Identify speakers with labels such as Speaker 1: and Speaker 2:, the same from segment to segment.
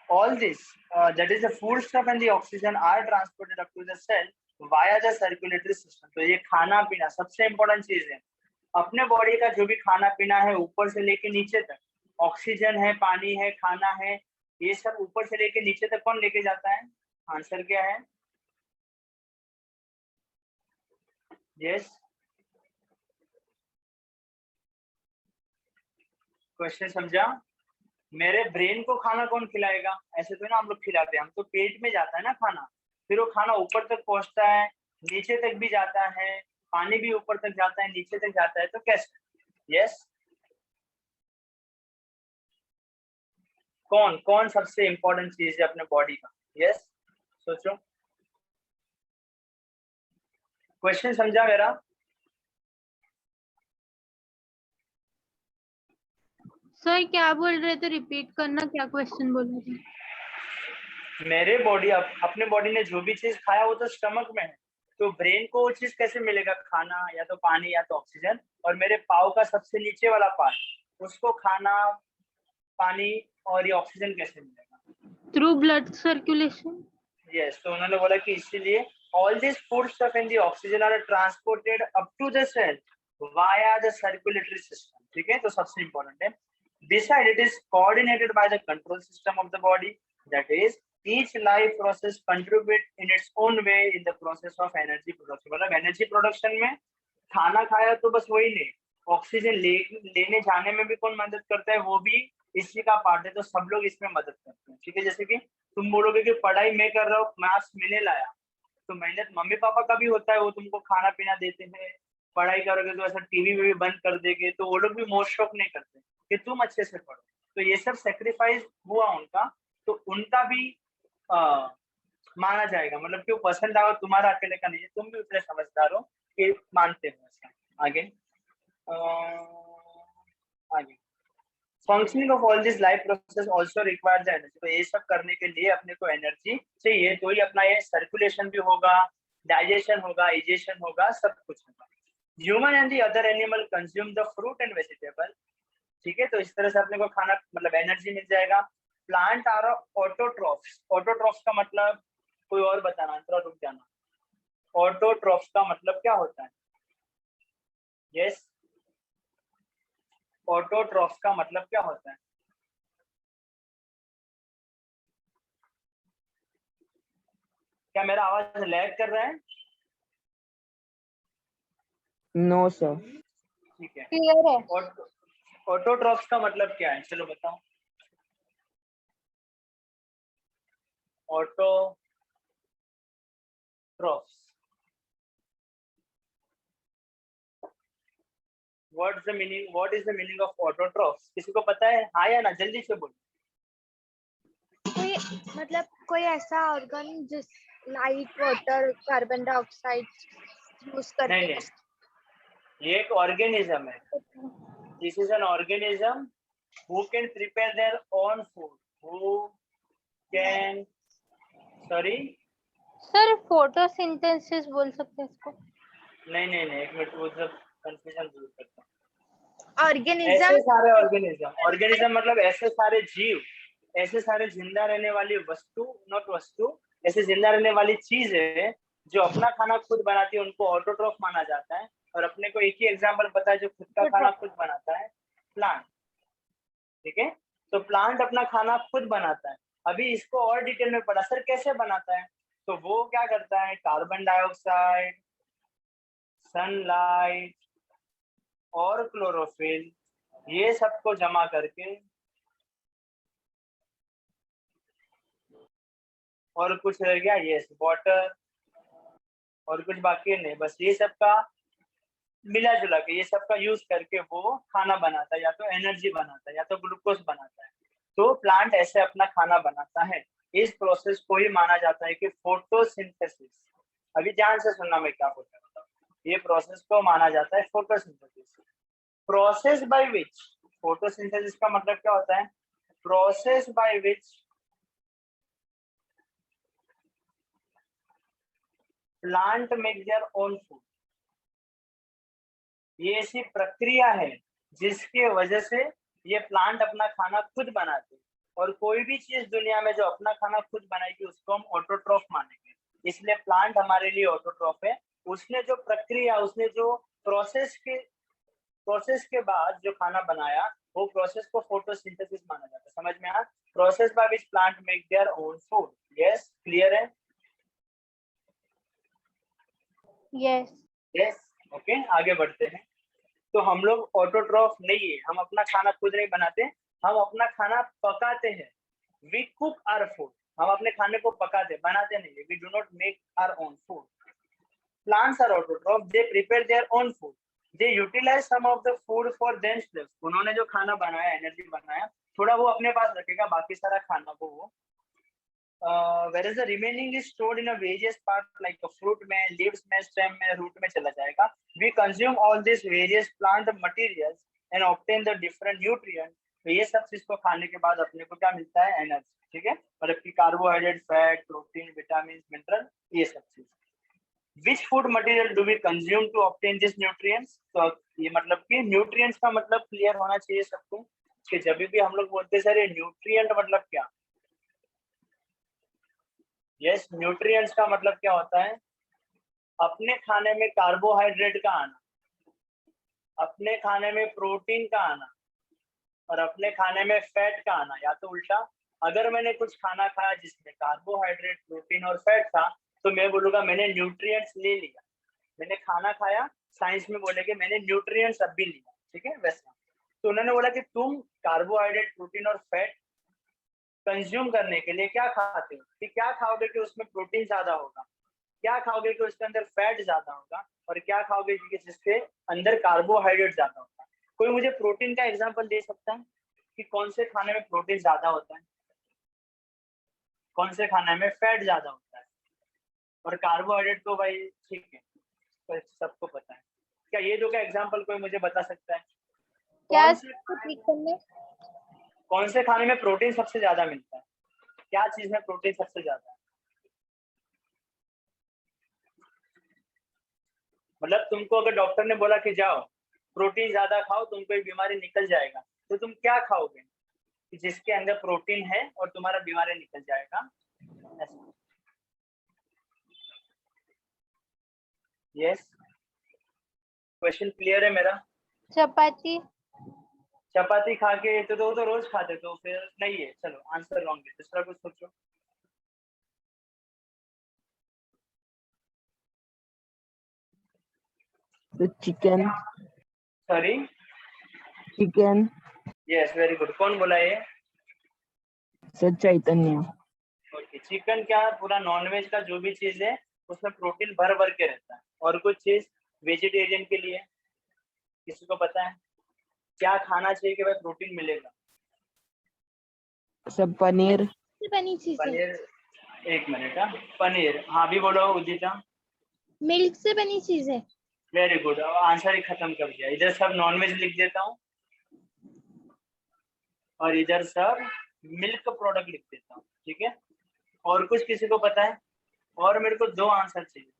Speaker 1: All this, that is the food stuff and the oxygen are transported up to the cell via the circulatory system. तो ये खाना पीना सबसे important चीज है. अपने बॉडी का जो भी खाना पीना है ऊपर से लेके नीचे तक, ऑक्सीजन है, पानी है, खाना है, ये सब ऊपर से लेके नीचे तक कौन लेके जाता है? आंसर क्या है? यस, क्वेश्चन समझा? मेरे ब्रेन को खाना कौन खिलाएगा? ऐसे तो ना हम लोग खिलाते हैं, हम तो पेट में जाता है ना खाना, फिर वो खाना ऊपर तक पहुंचता है, नीचे तक भी जाता है, पानी भी ऊपर तक जाता है, नीचे तक जाता है, तो कैसे? यस, कौन कौन सबसे इंपॉर्टेंट चीज है अपने बॉडी का? यस, सोचो. क्वेश्चन समझा मेरा?
Speaker 2: सर क्या बोल रहे थे, रिपीट करना, क्या क्वेश्चन बोल रहे थे?
Speaker 1: मेरे बॉडी अपने बॉडी ने जो भी चीज खाया वो तो स्टमक में है, तो ब्रेन को वो चीज कैसे मिलेगा? खाना या तो पानी या तो ऑक्सीजन. और मेरे पाव का सबसे नीचे वाला पार्ट, उसको खाना, पानी और ये ऑक्सीजन कैसे मिलेगा?
Speaker 2: Through blood circulation.
Speaker 1: यस, तो उन्होंने बोला कि इसीलिए all this food stuff and the oxygen are transported up to the cell via the circulatory system. ठीक है, तो सबसे इम्पोर्टेंट है. Beside it is coordinated by the control system of the body, that is each life process contribute in its own way in the process of energy production. मतलब energy production में खाना खाया तो बस वही नहीं, ऑक्सीजन लेने जाने में भी कौन मदद करता है? वो भी इसी का पार्ट है, तो सब लोग इसमें मदद करते हैं. ठीक है, जैसे कि तुम बोलोगे कि पढ़ाई मैं कर रहा हूँ, मार्क्स मैंने लाया, तो मेहनत मम्मी पापा का भी होता है, वो तुमको खाना पीना देते हैं. पढ़ाई करोगे तो ऐसा टीवी भी बंद कर देंगे, तो वो लोग भी मोस्ट शौक नहीं करते कि तुम अच्छे से पढ़ो. तो ये सब सेक्रीफाइस हुआ उनका, तो उनका भी माना जाएगा. मतलब क्यों पसंद आओ, तुम्हारा अकेले का नहीं है, तुम भी उतने समझदार हो कि मानते हो ऐसा. आगे आगे functioning of all this life process also require the energy. तो ये सब करने के लिए अपने को एनर्जी चाहिए, तो ही अपना ये सर्कुलेशन भी होगा, डाइजेशन होगा, इजेशन होगा, सब कुछ होगा. Human and the other animal consume the fruit and vegetable. ठीक है, तो इस तरह से अपने को खाना मतलब एनर्जी मिल जाएगा. Plant are autotrophs. ऑटोट्रॉफ्स का मतलब कोई और बताना, थोड़ा रुक जाना. ऑटोट्रॉफ्स का मतलब क्या होता है? यस, ऑटोट्रॉफ्स का मतलब क्या होता है? क्या मेरा आवाज लैग कर रहा है?
Speaker 3: No sir.
Speaker 1: ठीक है.
Speaker 2: क्लियर है.
Speaker 1: ऑटोट्रॉफ्स का मतलब क्या है? चलो बताओ. Autotrophs, what is the meaning of autotrophs? किसी को पता है? हाँ या ना, जल्दी से बोलो.
Speaker 4: कोई मतलब कोई ऐसा ऑर्गन जिस light, water, carbon dioxide use करके.
Speaker 1: नहीं नहीं, ये एक ऑर्गेनिज्म है. This is an organism who can prepare their own food. Who can, sorry
Speaker 2: sir photosynthesis बोल सकते हैं इसको.
Speaker 1: नहीं नहीं नहीं, एक मिनट, वो सब कंफ्यूजन दूर करता हूँ.
Speaker 4: ऑर्गेनिज्म,
Speaker 1: ऐसे सारे ऑर्गेनिज्म मतलब ऐसे सारे जीव, ऐसे सारे जिंदा रहने वाली वस्तु, नॉट वस्तु, ऐसे जिंदा रहने वाली चीज है जो अपना खाना खुद बनाती है, उनको ऑटोट्रॉफ माना जाता है. और अपने को एक ही एग्जांपल पता है जो खुद का खाना खुद बनाता है, प्लांट. ठीक है, तो प्लांट अपना खाना खुद बनाता है. अभी इसको और डिटेल में पढ़ा, सर कैसे बनाता है? तो वो क्या करता है, कार्बन डाइऑक्साइड, सनलाइट और क्लोरोफिल, ये सबको जमा करके, और कुछ रह गया, यस, वाटर, और कुछ बाकी है नहीं, बस ये सब का मिला जुला के, ये सब का यूज करके वो खाना बनाता है, या तो एनर्जी बनाता है या तो ग्लूकोज बनाता है. तो प्लांट ऐसे अपना खाना बनाता है. इस प्रोसेस को ही माना जाता है कि फोटोसिंथेसिस. अभी ध्यान से सुनना मैं क्या बोल रहा हूँ. ये प्रोसेस को माना जाता है photosynthesis. Process by which, photosynthesis का मतलब क्या होता है? Process by which plant make their own food. ये ऐसी प्रक्रिया है जिसके वजह से ये प्लांट अपना खाना खुद बनाते हैं. और कोई भी चीज दुनिया में जो अपना खाना खुद बनाएगी उसको हम ऑटोट्रॉफ मानेंगे। इसलिए प्लांट हमारे लिए ऑटोट्रॉफ है। उसने जो प्रक्रिया, उसने जो प्रोसेस के बाद जो खाना बनाया, वो प्रोसेस को फोटोसिंथेसिस माना जाता है। समझ में आया? Process by which plant make their own food. Yes, clear है?
Speaker 4: यस।
Speaker 1: यस, ओके, आगे बढ़ते हैं। तो हम लोग ऑटोट्रॉफ नहीं है, हम अपना खाना खुद नहीं बनाते, हम अपना खाना पकाते हैं। वी कुक आवर फूड, हम अपने खाने को पकाते, बनाते नहीं है। We do not make our own food. Plants are autotroph, they prepare their own food. They utilize some of the food for themselves. उन्होंने जो खाना बनाया, एनर्जी बनाया, थोड़ा वो अपने पास रखेगा, बाकी सारा खाना को वो whereas the remaining is stored in a various part like a fruit में, leaves में, stem में, root में चला जाएगा. We consume all these various plant materials and obtain the different nutrients. तो ये सब चीज को खाने के बाद अपने को क्या मिलता है? एनर्जी। ठीक है, मतलब कि carbohydrate, fat, protein, vitamin, mineral, ये सब चीज। Which food material do we consume to obtain these nutrients? तो ये मतलब कि न्यूट्रिएंट्स का मतलब क्लियर होना चाहिए सबको कि जब भी हम लोग बोलते हैं सर ये न्यूट्रिएंट मतलब क्या? यस, न्यूट्रिएंट्स का मतलब क्या होता है? अपने खाने में कार्बोहाइड्रेट का आना, अपने खाने में प्रोटीन का आना और अपने खाने में फैट का आना, या तो उल्टा। अगर मैंने कुछ खाना खाया जिसमें कार्बोहाइड्रेट, प्रोटीन और फैट था, तो मैं बोलूंगा मैंने न्यूट्रिएंट्स ले लिया। मैंने खाना खाया, साइंस में बोलेंगे मैंने न्यूट्रिएंट्स अब भी लिया। ठीक है, वैसा। तो उन्होंने बोला कि तुम कार्बोहाइड्रेट, प्रोटीन और फैट कंज्यूम करने के लिए क्या खाते हो? कि क्या खाओगे कि उसमें प्रोटीन ज्यादा होगा, क्या खाओगे कि उसके अंदर फैट ज्यादा होगा, और क्या खाओगे कि जिसके अंदर कार्बोहाइड्रेट ज्यादा होगा। कोई मुझे प्रोटीन का एग्जांपल दे सकता है कि कौन से खाने में प्रोटीन ज्यादा होता है, कौन से खाने में फैट ज्यादा होता है? और कार्बोहाइड्रेट तो भाई ठीक है, तो सबको पता है। क्या ये दो का एग्जांपल कोई मुझे बता सकता है?
Speaker 4: क्या
Speaker 1: कौन से खाने में प्रोटीन सबसे ज्यादा मिलता है? क्या चीज में प्रोटीन सबसे ज्यादा है? मतलब तुमको अगर डॉक्टर ने बोला कि जाओ प्रोटीन ज्यादा खाओ, तुमको ये बीमारी निकल जाएगा, तो तुम क्या खाओगे कि जिसके अंदर प्रोटीन है और तुम्हारा बीमारी निकल जाएगा? यस, क्वेश्चन क्लियर है मेरा?
Speaker 4: चपाती।
Speaker 1: चपाती खा के तो रोज खाते, तो फिर नहीं है। चलो आंसर रॉन्ग है, दूसरा कुछ सोचो।
Speaker 3: The chicken.
Speaker 1: Sorry,
Speaker 3: Chicken.
Speaker 1: Yes, very good. कौन बोला ये?
Speaker 3: सर चैतन्य।
Speaker 1: ओके, चिकन क्या पूरा नॉनवेज का जो भी चीज है उसमें प्रोटीन भर भर के रहता है। और कुछ चीज वेजिटेरियन के लिए किसी को पता है क्या खाना चाहिए कि भाई प्रोटीन मिलेगा?
Speaker 3: सब पनीर।
Speaker 4: बनी चीजें।
Speaker 1: पनीर, एक मिनट। पनीर, हाँ भी बोलो उदिता।
Speaker 4: मिल्क से बनी चीजें।
Speaker 1: वेरी गुड, आंसर ही खत्म कर दिया। इधर सब नॉनवेज लिख देता हूँ और इधर सब मिल्क प्रोडक्ट लिख देता हूँ। ठीक है, और कुछ किसी को पता है? और मेरे को दो आंसर चाहिए,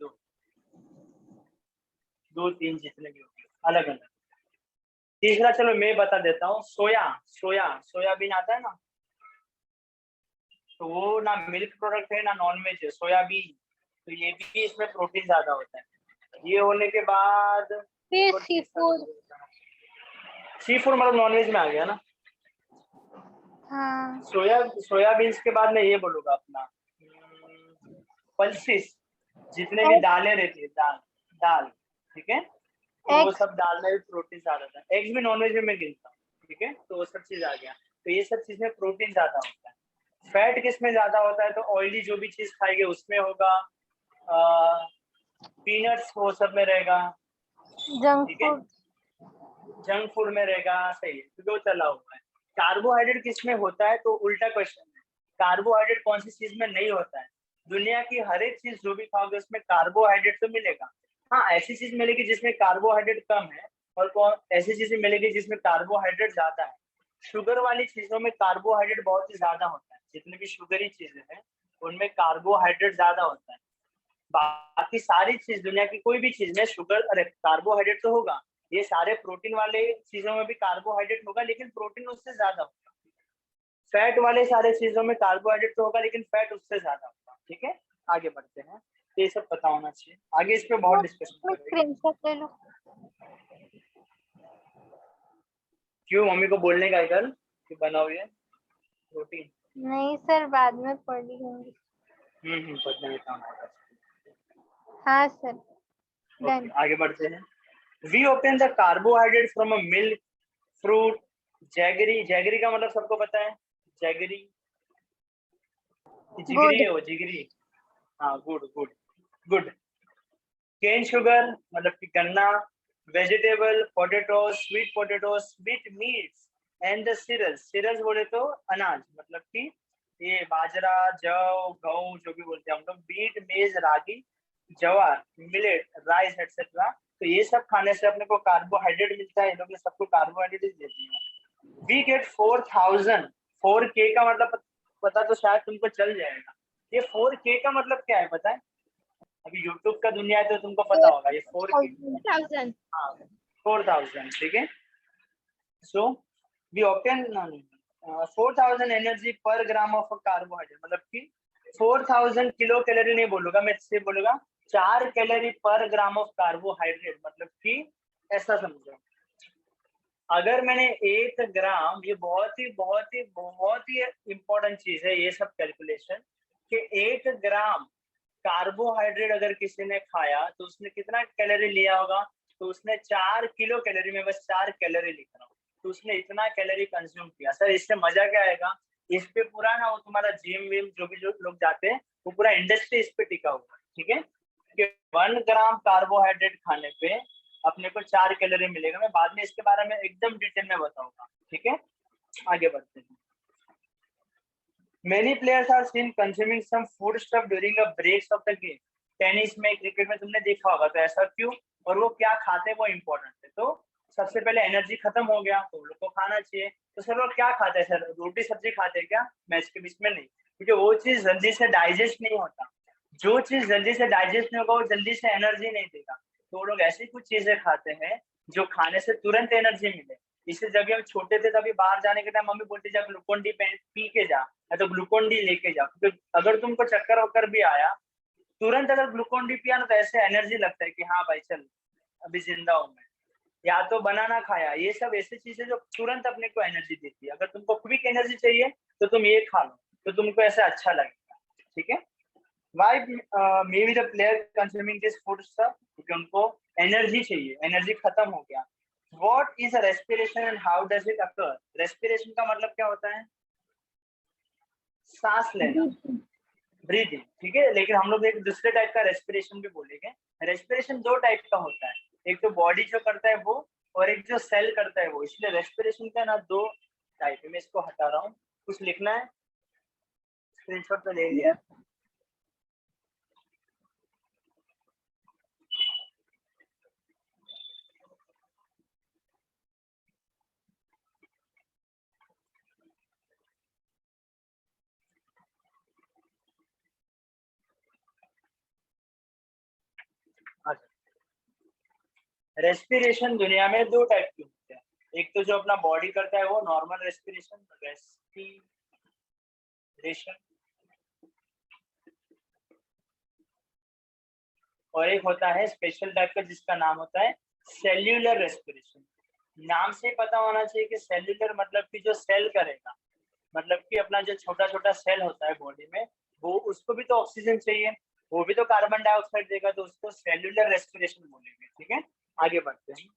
Speaker 1: दो तीन जितने भी होंगे अलग अलग। तीसरा चलो मैं बता देता हूँ। सोयाबीन आता है ना, तो वो ना मिल्क प्रोडक्ट है ना नॉनवेज है, सोयाबीन। तो ये भी इसमें प्रोटीन ज्यादा होता है। ये होने के बाद
Speaker 4: सी फूड
Speaker 1: मतलब नॉनवेज में आ गया ना।
Speaker 4: हाँ।
Speaker 1: सोयाबीन्स के बाद मैं ये बोलूंगा अपना पल्सिस, जितने भी दालें रहती है, दाल। ठीक है, तो वो सब दाल में भी प्रोटीन ज्यादा था। एग्स भी नॉनवेज में मैं गिनता हूँ। ठीक है, तो वो सब चीज आ गया। तो ये सब चीज में प्रोटीन ज्यादा होता है। फैट किस में ज्यादा होता है? तो ऑयली जो भी चीज खाएंगे उसमें होगा। पीनट्स वो सब में रहेगा। ठीक है, जंक फूड में रहेगा। सही है, क्योंकि वो चला हुआ है। कार्बोहाइड्रेट किस में होता है? तो उल्टा क्वेश्चन है, कार्बोहाइड्रेट कौन सी चीज में नहीं होता है? दुनिया की हर एक चीज जो भी खाओगे उसमें कार्बोहाइड्रेट तो मिलेगा। हाँ, ऐसी चीज मिलेगी जिसमें कार्बोहाइड्रेट कम है, और ऐसी चीजें मिलेगी जिसमें कार्बोहाइड्रेट ज्यादा है। शुगर वाली चीजों में कार्बोहाइड्रेट बहुत ही ज्यादा होता है। जितनी भी शुगरी चीजें हैं उनमें कार्बोहाइड्रेट ज्यादा होता है। बाकी सारी चीज, दुनिया की कोई भी चीज में शुगर, अरे कार्बोहाइड्रेट तो होगा। ये सारे प्रोटीन वाले चीजों में भी कार्बोहाइड्रेट होगा, लेकिन प्रोटीन उससे ज्यादा होगा। फैट वाले सारे चीजों में कार्बोहाइड्रेट तो होगा, लेकिन फैट उससे ज्यादा होगा। ठीक है, आगे बढ़ते हैं। ये सब पता होना चाहिए, आगे इस पे बहुत डिस्कशन
Speaker 4: मैं
Speaker 1: करेंगे।
Speaker 4: स्क्रीनशॉट ले लो।
Speaker 1: क्यों, मम्मी को बोलने का है कल कि बनाओ ये रोटी?
Speaker 4: नहीं सर, बाद में पढ़ लूंगी।
Speaker 1: पढ़ने में काम होगा।
Speaker 4: हाँ सर,
Speaker 1: ओके,
Speaker 4: डन।
Speaker 1: आगे बढ़ते हैं। We open the carbohydrate from a milk, fruit, jaggery. Jaggery का मतलब सबको पता है, जैगरी जिगरी है वो, जिगरी। हाँ, गुड गुड गुड। केन शुगर मतलब कि गन्ना, vegetable, potato, sweet potato, sweet meats and the cereals. Cereals बोले तो अनाज, मतलब कि ये बाजरा, जौ, गेहूं जो भी बोलते हैं हम लोग, बीट, मेज, रागी, ज्वार, मिलेट, राइस एटसेट्रा। तो ये सब खाने से अपने को कार्बोहाइड्रेट मिलता है, इन लोग ने सबको कार्बोहाइड्रेट दे दिया। We get 4000। 4K का मतलब पता तो शायद तुमको चल जाएगा। ये 4K का मतलब क्या है पता है? अभी YouTube का दुनिया है तो तुमको पता होगा। ये 4K,
Speaker 4: 4000।
Speaker 1: हाँ 4000, ठीक है। सो वी ऑब्टेन 4000 एनर्जी पर ग्राम ऑफ कार्बोहाइड्रेट, मतलब कि 4000 किलो कैलोरी नहीं बोलूंगा मैं, इससे बोलूंगा 4 कैलोरी पर ग्राम ऑफ कार्बोहाइड्रेट, मतलब कि ऐसा समझो। अगर मैंने 1 ग्राम, ये बहुत ही इंपॉर्टेंट चीज है ये सब कैलकुलेशन, कि 1 ग्राम कार्बोहाइड्रेट अगर किसी ने खाया तो उसने कितना कैलोरी लिया होगा? तो उसने 4 किलो कैलोरी, में बस 4 कैलोरी लिख रहा हूँ, तो उसने इतना कैलोरी कंज्यूम किया। सर इससे मजा क्या आएगा? इस पे पूरा ना वो तुम्हारा जिम विम जो भी जो लोग जाते हैं वो पूरा इंडस्ट्री इस पे टिका हुआ है। ठीक है, कि 1 ग्राम कार्बोहाइड्रेट खाने पे अपने को 4 कैलोरी मिलेगा। मैं बाद में इसके बारे में एकदम डिटेल में बताऊंगा। ठीक है, आगे बढ़ते हैं। Many players are seen consuming some food stuff during a breaks of the game. Tennis में, क्रिकेट में तुमने देखा होगा, तो ऐसा क्यों? और वो क्या खाते हैं वो इम्पोर्टेंट है। तो सबसे पहले एनर्जी खत्म हो गया तो लोग को खाना चाहिए। तो सर वो क्या खाते हैं? सर रोटी सब्जी खाते हैं क्या मैच के बीच में? नहीं, क्योंकि वो चीज जल्दी से डाइजेस्ट नहीं होता। जो चीज जल्दी से डाइजेस्ट नहीं होगा वो जल्दी से एनर्जी नहीं देगा। तो वो लोग ऐसी कुछ चीजें खाते हैं जो खाने से तुरंत एनर्जी मिले। इससे जब हम छोटे थे तभी बाहर जाने के टाइम मम्मी बोलती जा ग्लूकोन डी पी के जा, या तो ग्लूकोन डी लेके जा, क्योंकि अगर तुमको चक्कर वक्कर भी आया, तुरंत अगर ग्लूकोन डी पिया ना तो ऐसे एनर्जी लगता है कि हाँ भाई चल अभी जिंदा हूँ मैं। या तो बनाना खाया, ये सब ऐसी चीजें जो तुरंत अपने को एनर्जी देती है। अगर तुमको क्विक एनर्जी चाहिए तो तुम ये खा लो, तो तुमको ऐसा अच्छा लगेगा। ठीक है, why may be the player consuming this food stuff, क्योंकि उनको एनर्जी चाहिए, एनर्जी खत्म हो गया। What is a respiration and how does it occur? Respiration का मतलब क्या होता है? सांस लेना, ब्रीदिंग। ठीक है, लेकिन हम लोग एक दूसरे टाइप का रेस्पिरेशन भी बोलेंगे। रेस्पिरेशन 2 टाइप का होता है, एक तो बॉडी जो करता है वो, और एक जो सेल करता है वो। इसलिए रेस्पिरेशन का ना 2 टाइप है। मैं इसको हटा रहा हूँ, कुछ लिखना है, स्क्रीनशॉट तो ले लिया। रेस्पिरेशन दुनिया में 2 टाइप के होते हैं। एक तो जो अपना बॉडी करता है वो नॉर्मल रेस्पिरेशन, और एक होता है स्पेशल टाइप का जिसका नाम होता है सेल्यूलर रेस्पिरेशन। नाम से ही पता होना चाहिए कि सेल्यूलर मतलब कि जो सेल करेगा, मतलब कि अपना जो छोटा छोटा सेल होता है बॉडी में, वो उसको भी तो ऑक्सीजन चाहिए, वो भी तो कार्बन डाइऑक्साइड देगा, तो उसको सेल्यूलर रेस्पिरेशन बोलेंगे। ठीक है, आगे बढ़ते हैं।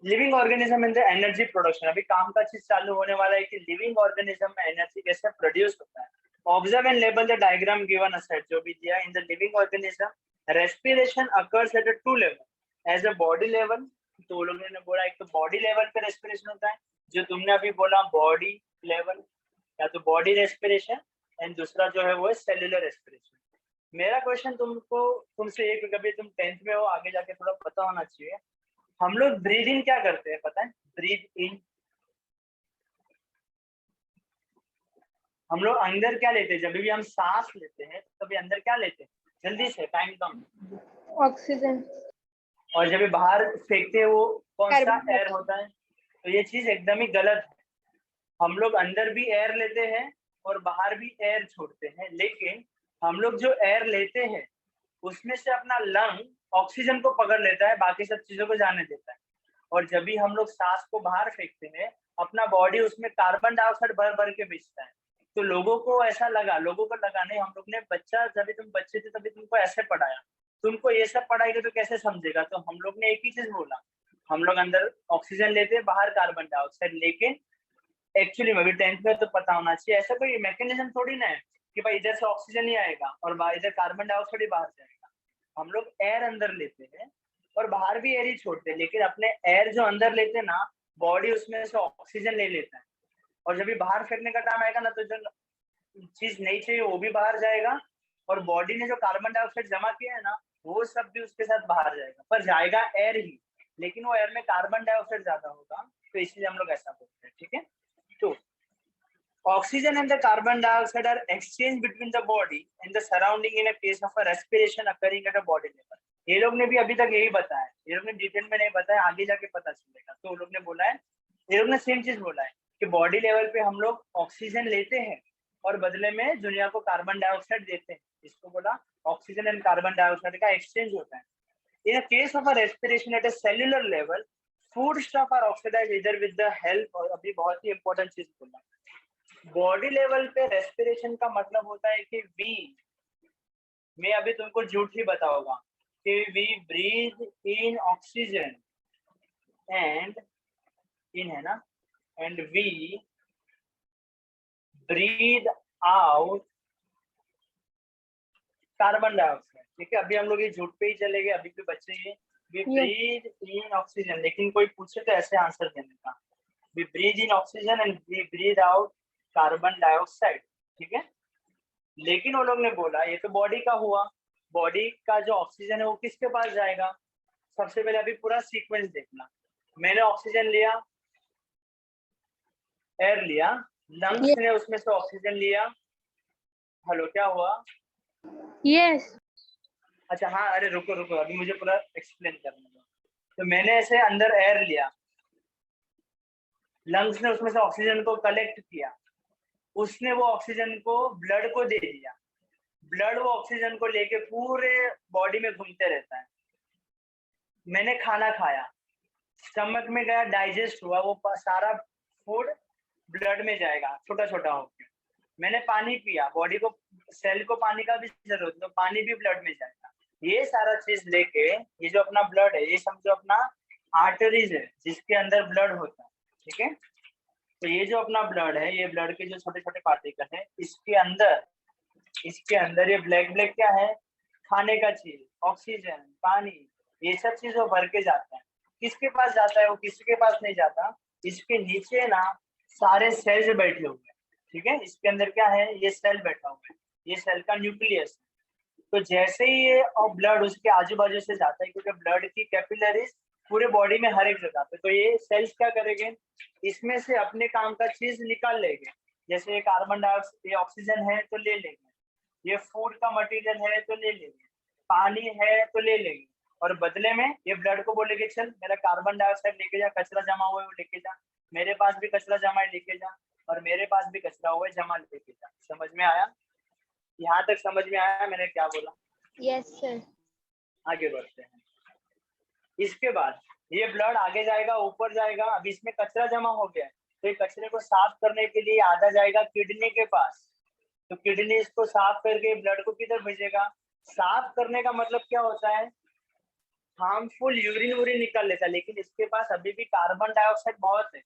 Speaker 1: Living organism in the energy production. अभी काम का चीज चालू होने वाला है कि लिविंग ऑर्गेनिज्म में एनर्जी कैसे प्रोड्यूस होता है। Observe and label the diagram given aside, जो भी दिया in the living organism respiration occurs at a 2 level, as a body level. तो लोगों ने बोला एक तो बॉडी लेवल पे रेस्पिरेशन होता है, जो तुमने अभी बोला बॉडी लेवल, या तो बॉडी रेस्पिरेशन, एंड दूसरा जो है वो है सेल्यूलर रेस्पिरेशन। मेरा क्वेश्चन तुमसे एक, कभी तुम 10th में हो, आगे जाके थोड़ा पता होना चाहिए। हम लोग ब्रीद इन क्या करते हैं पता है? ब्रीद इन हम लोग अंदर क्या लेते हैं? जब भी हम सांस लेते हैं तभी अंदर क्या लेते हैं? जल्दी से, टाइम कम।
Speaker 4: ऑक्सीजन।
Speaker 1: और जब भी बाहर फेंकते हैं वो कौन सा
Speaker 4: कार्बन
Speaker 1: एयर होता है? तो ये चीज एकदम ही गलत है। हम लोग अंदर भी एयर लेते हैं और बाहर भी एयर छोड़ते हैं, लेकिन हम लोग जो एयर लेते हैं उसमें से अपना लंग ऑक्सीजन को पकड़ लेता है, बाकी सब चीजों को जाने देता है। और जब भी हम लोग सांस को बाहर फेंकते हैं, अपना बॉडी उसमें कार्बन डाइऑक्साइड भर भर के बेचता है। तो लोगों को ऐसा लगा, लोगों को लगा नहीं, हम लोग ने बच्चा जब तुम बच्चे थे तभी तुमको ऐसे पढ़ाया, तुमको ये सब पढ़ाएगा तो कैसे समझेगा। तो हम लोग ने एक ही चीज बोला, हम लोग अंदर ऑक्सीजन लेते हैं, बाहर कार्बन डाइऑक्साइड। लेकिन एक्चुअली में भी 10th में तो पता होना चाहिए, ऐसा कोई मैकेनिज्म थोड़ी ना है कि भाई इधर से ऑक्सीजन ही आएगा और इधर कार्बन डाइऑक्साइड ही बाहर जाएगा। हम लोग एयर अंदर लेते हैं और बाहर भी एयर ही छोड़ते हैं, लेकिन अपने एयर जो अंदर लेते हैं ना, बॉडी उसमें से ऑक्सीजन ले लेता है। और जब भी बाहर फेंकने का टाइम आएगा ना, तो जो चीज नहीं चाहिए वो भी बाहर जाएगा, और बॉडी ने जो कार्बन डाइऑक्साइड जमा किया है ना, वो सब भी उसके साथ बाहर जाएगा। पर जाएगा एयर ही, लेकिन वो एयर में कार्बन डाइऑक्साइड ज्यादा होगा, तो इसलिए हम लोग ऐसा बोलते हैं। ठीक है, तो oxygen and the carbon dioxide are exchanged between the body and the surrounding in a case of a respiration occurring at a body level. ये लोग ने भी अभी तक यही बताया, ये लोग ने डिटेल में नहीं बताया, आगे जाके पता चलेगा। तो लोग ने बोला है, ये लोग ने सेम चीज बोला है कि बॉडी लेवल पे हम लोग ऑक्सीजन लेते हैं और बदले में दुनिया को कार्बन डाइऑक्साइड देते हैं। इसको बोला ऑक्सीजन एंड कार्बन डाइऑक्साइड का एक्सचेंज होता है। In case of a respiration at a cellular level, food stuff are oxidized either with the help, और अभी बहुत ही इंपॉर्टेंट चीज बोला, बॉडी लेवल पे रेस्पिरेशन का मतलब होता है कि वी, मैं अभी तुमको झूठ ही बताऊंगा कि we breathe in oxygen and in है ना, and we breathe out carbon dioxide. ठीक है, अभी हम लोग ये झूठ पे ही चले गए, अभी भी बच्चे ये वी ब्रीथ इन ऑक्सीजन, लेकिन कोई पूछे तो ऐसे आंसर देने का, we breathe in oxygen and we breathe out carbon dioxide. ठीक है, लेकिन वो लोग ने बोला ये तो बॉडी का हुआ, बॉडी का जो ऑक्सीजन है वो किसके पास जाएगा। सबसे पहले अभी पूरा सीक्वेंस देखना, मैंने ऑक्सीजन लिया, एयर लिया, लंग्स ने उसमें से ऑक्सीजन लिया। हेलो, क्या हुआ?
Speaker 2: यस
Speaker 1: अच्छा हाँ, अरे रुको रुको, अभी मुझे पूरा एक्सप्लेन करने दो। तो मैंने ऐसे अंदर एयर लिया, लंग्स ने उसमें से ऑक्सीजन को कलेक्ट किया, उसने वो ऑक्सीजन को ब्लड को दे दिया, ब्लड वो ऑक्सीजन को लेके पूरे बॉडी में घूमते रहता है। मैंने खाना खाया, स्टमक में गया, डाइजेस्ट हुआ, वो सारा फूड ब्लड में जाएगा छोटा छोटा होकर। मैंने पानी पिया, बॉडी को, सेल को पानी का भी जरूरत है, तो पानी भी ब्लड में जाएगा। ये सारा चीज लेके, ये जो अपना ब्लड है, ये समझो अपना आर्टरीज है जिसके अंदर ब्लड होता है। ठीक है, तो ये जो अपना ब्लड है, ये ब्लड के जो छोटे छोटे पार्टिकल है, इसके अंदर ये ब्लैक ब्लैक क्या है, खाने का चीज, ऑक्सीजन, पानी, ये सब चीज वो भर के जाता है। किसके पास जाता है? वो किसी के पास नहीं जाता, इसके नीचे ना सारे सेल्स बैठे हुए हैं। ठीक है, इसके अंदर क्या है, ये सेल बैठा हुआ है, ये सेल का न्यूक्लियस है। तो जैसे ही ये और ब्लड उसके आजू बाजू से जाता है, क्योंकि ब्लड की कैपिलरीज पूरे बॉडी में हर एक जगह पे, तो ये सेल्स क्या करेंगे, इसमें से अपने काम का चीज निकाल लेंगे। जैसे ये कार्बन डाइऑक्साइड, ये ऑक्सीजन है तो ले लेंगे, ये फूड का मटेरियल है तो ले लेंगे, पानी है तो ले लेंगे, और बदले में ये ब्लड को बोलेंगे चल मेरा कार्बन डाइऑक्साइड लेके जा, कचरा जमा हुआ है वो लेके जा, मेरे पास भी कचरा जमा है लेके जा, और मेरे पास भी कचरा हुआ है जमा लेके जा। समझ में आया? यहाँ तक समझ में आया मैंने क्या बोला?
Speaker 4: Yes sir.
Speaker 1: आगे बढ़ते हैं। इसके बाद ये ब्लड आगे जाएगा, ऊपर जाएगा, अब इसमें कचरा जमा हो गया है, तो ये कचरे को साफ करने के लिए आधा जाएगा किडनी के पास। तो किडनी इसको साफ करके ब्लड को किधर भेजेगा? साफ करने का मतलब क्या होता है, हार्मफुल यूरिन वूरिन निकाल लेता है, लेकिन इसके पास अभी भी कार्बन डाइऑक्साइड बहुत है।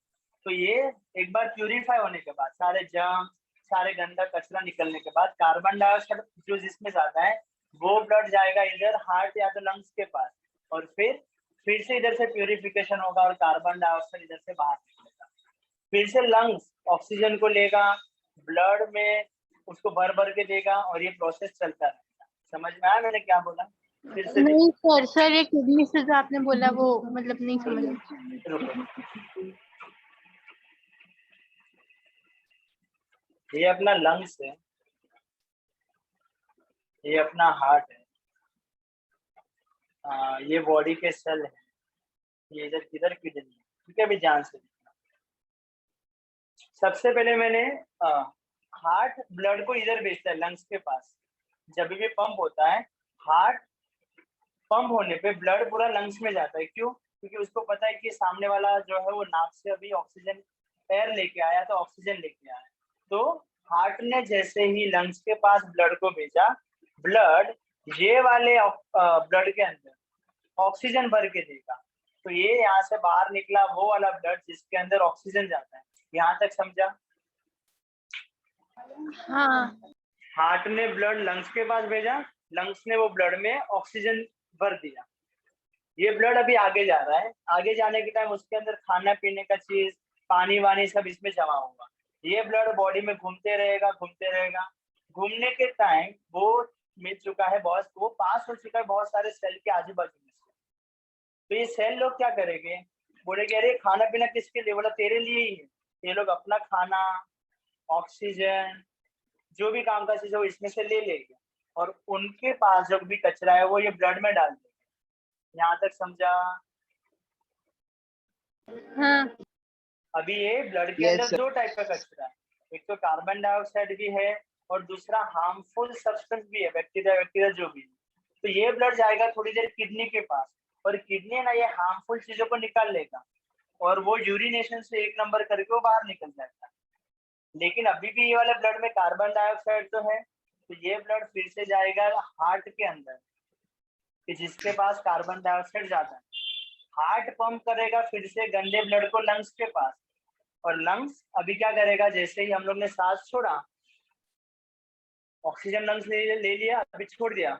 Speaker 1: तो ये एक बार प्यूरिफाई होने के बाद, सारे जर्म, सारे गंदा कचरा निकलने के बाद, कार्बन डाइऑक्साइड जो जिसमें जाता है वो ब्लड जाएगा इधर हार्ट या तो लंग्स के पास, और फिर से इधर से प्यूरिफिकेशन होगा और कार्बन डाइऑक्साइड इधर से बाहर निकलेगा। फिर से लंग्स ऑक्सीजन को लेगा, ब्लड में उसको भर भर के देगा, और ये प्रोसेस चलता रहेगा। समझ में आया मैंने क्या बोला? फिर से
Speaker 2: नहीं सर ये किडनी से जो आपने बोला वो मतलब नहीं समझ।
Speaker 1: रुको, ये अपना लंग्स है, ये अपना हार्ट है, ये बॉडी के सेल है, ये इधर किधर किडनी है। ठीक है, अभी ध्यान से देखना। सबसे पहले मैंने हार्ट ब्लड को इधर भेजता है लंग्स के पास। जब भी पंप होता है, हार्ट पंप होने पे ब्लड पूरा लंग्स में जाता है। क्यों? क्योंकि उसको पता है कि सामने वाला जो है वो नाक से अभी ऑक्सीजन एयर लेके आया, तो ऑक्सीजन लेके आया। तो हार्ट ने जैसे ही लंग्स के पास ब्लड को भेजा, ब्लड ये वाले ब्लड के अंदर ऑक्सीजन भर के देगा। तो ये यहाँ से बाहर निकला वो वाला ब्लड जिसके अंदर ऑक्सीजन जाता है। यहाँ तक समझा?
Speaker 2: हाँ
Speaker 1: हार्ट ने ब्लड लंग्स के पास भेजा, लंग्स ने वो ब्लड में ऑक्सीजन भर दिया। ये ब्लड अभी आगे जा रहा है, आगे जाने के टाइम उसके अंदर खाना पीने का चीज, पानी वानी सब इसमें जमा होगा। ये ब्लड बॉडी में घूमते रहेगा, घूमते रहेगा। घूमने के टाइम वो मिल चुका है बहुत, वो पास हो चुका है बहुत सारे सेल के आजू बाजू में से। तो ये सेल लोग क्या करेंगे, बोलेंगे अरे खाना पीना किसके लिए? बोला तेरे लिए ही है। ये लोग अपना खाना, ऑक्सीजन, जो भी काम का चीज है वो इसमें से ले लेंगे और उनके पास जो भी कचरा है वो ये ब्लड में डाल देंगे। यहाँ तक समझा?
Speaker 2: हाँ
Speaker 1: अभी ये ब्लड के
Speaker 3: Yes,
Speaker 1: अंदर
Speaker 3: sir.
Speaker 1: दो टाइप का कचरा है, एक तो कार्बन डाइऑक्साइड भी है और दूसरा हार्मफुल सब्सटेंस भी है, बैक्टीरिया बैक्टीरिया जो भी है। तो ये ब्लड जाएगा थोड़ी देर किडनी के पास और किडनी ना ये हार्मफुल चीजों को निकाल लेगा और वो यूरिनेशन से 1 नंबर करके वो बाहर निकल जाएगा। लेकिन अभी भी ये वाले ब्लड में कार्बन डाइऑक्साइड तो है, तो ये ब्लड फिर से जाएगा हार्ट के अंदर कि जिसके पास कार्बन डाइऑक्साइड ज्यादा है। हार्ट पंप करेगा फिर से गंदे ब्लड को लंग्स के पास, और लंग्स अभी क्या करेगा, जैसे ही हम लोग ने सांस छोड़ा, ऑक्सीजन लंग्स ले लिया, अभी छोड़ दिया,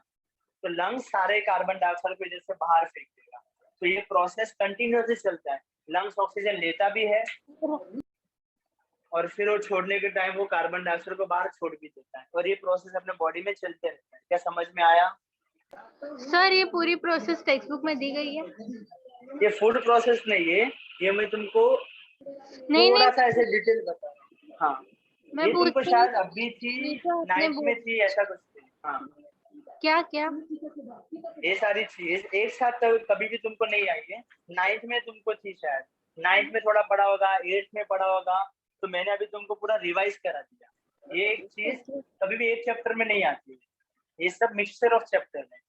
Speaker 1: तो लंग्स सारे कार्बन डाइऑक्साइड को जैसे बाहर फेंक देगा। तो ये प्रोसेस कंटिन्यूसली चलता है। लंग्स ऑक्सीजन लेता भी है और फिर वो छोड़ने के टाइम वो कार्बन डाइऑक्साइड को बाहर छोड़ भी देता है, और ये प्रोसेस अपने बॉडी में चलते रहता है। क्या समझ में आया?
Speaker 2: सर ये पूरी प्रोसेस टेक्स्ट बुक में दी गई है?
Speaker 1: ये फूड प्रोसेस नहीं है, ये मैं तुमको
Speaker 2: नहीं
Speaker 1: थोड़ा
Speaker 2: नहीं,
Speaker 1: सा ऐसे डिटेल बता रहा हूँ। हाँ,
Speaker 2: मैं
Speaker 1: ये तुमको
Speaker 2: पूछ
Speaker 1: शायद अभी थी,
Speaker 2: ये तो आपने
Speaker 1: 9th में थी, ऐसा कुछ थी। हाँ,
Speaker 2: क्या क्या?
Speaker 1: ये सारी चीज एक साथ तो कभी भी तुमको नहीं आई है। 9th में तुमको थी शायद, 9th में थोड़ा पढ़ा होगा, 8th में पढ़ा होगा, तो मैंने अभी तुमको पूरा रिवाइज करा दिया। ये एक चीज कभी भी एक चैप्टर में नहीं आती है, ये सब मिक्सचर ऑफ चैप्टर है।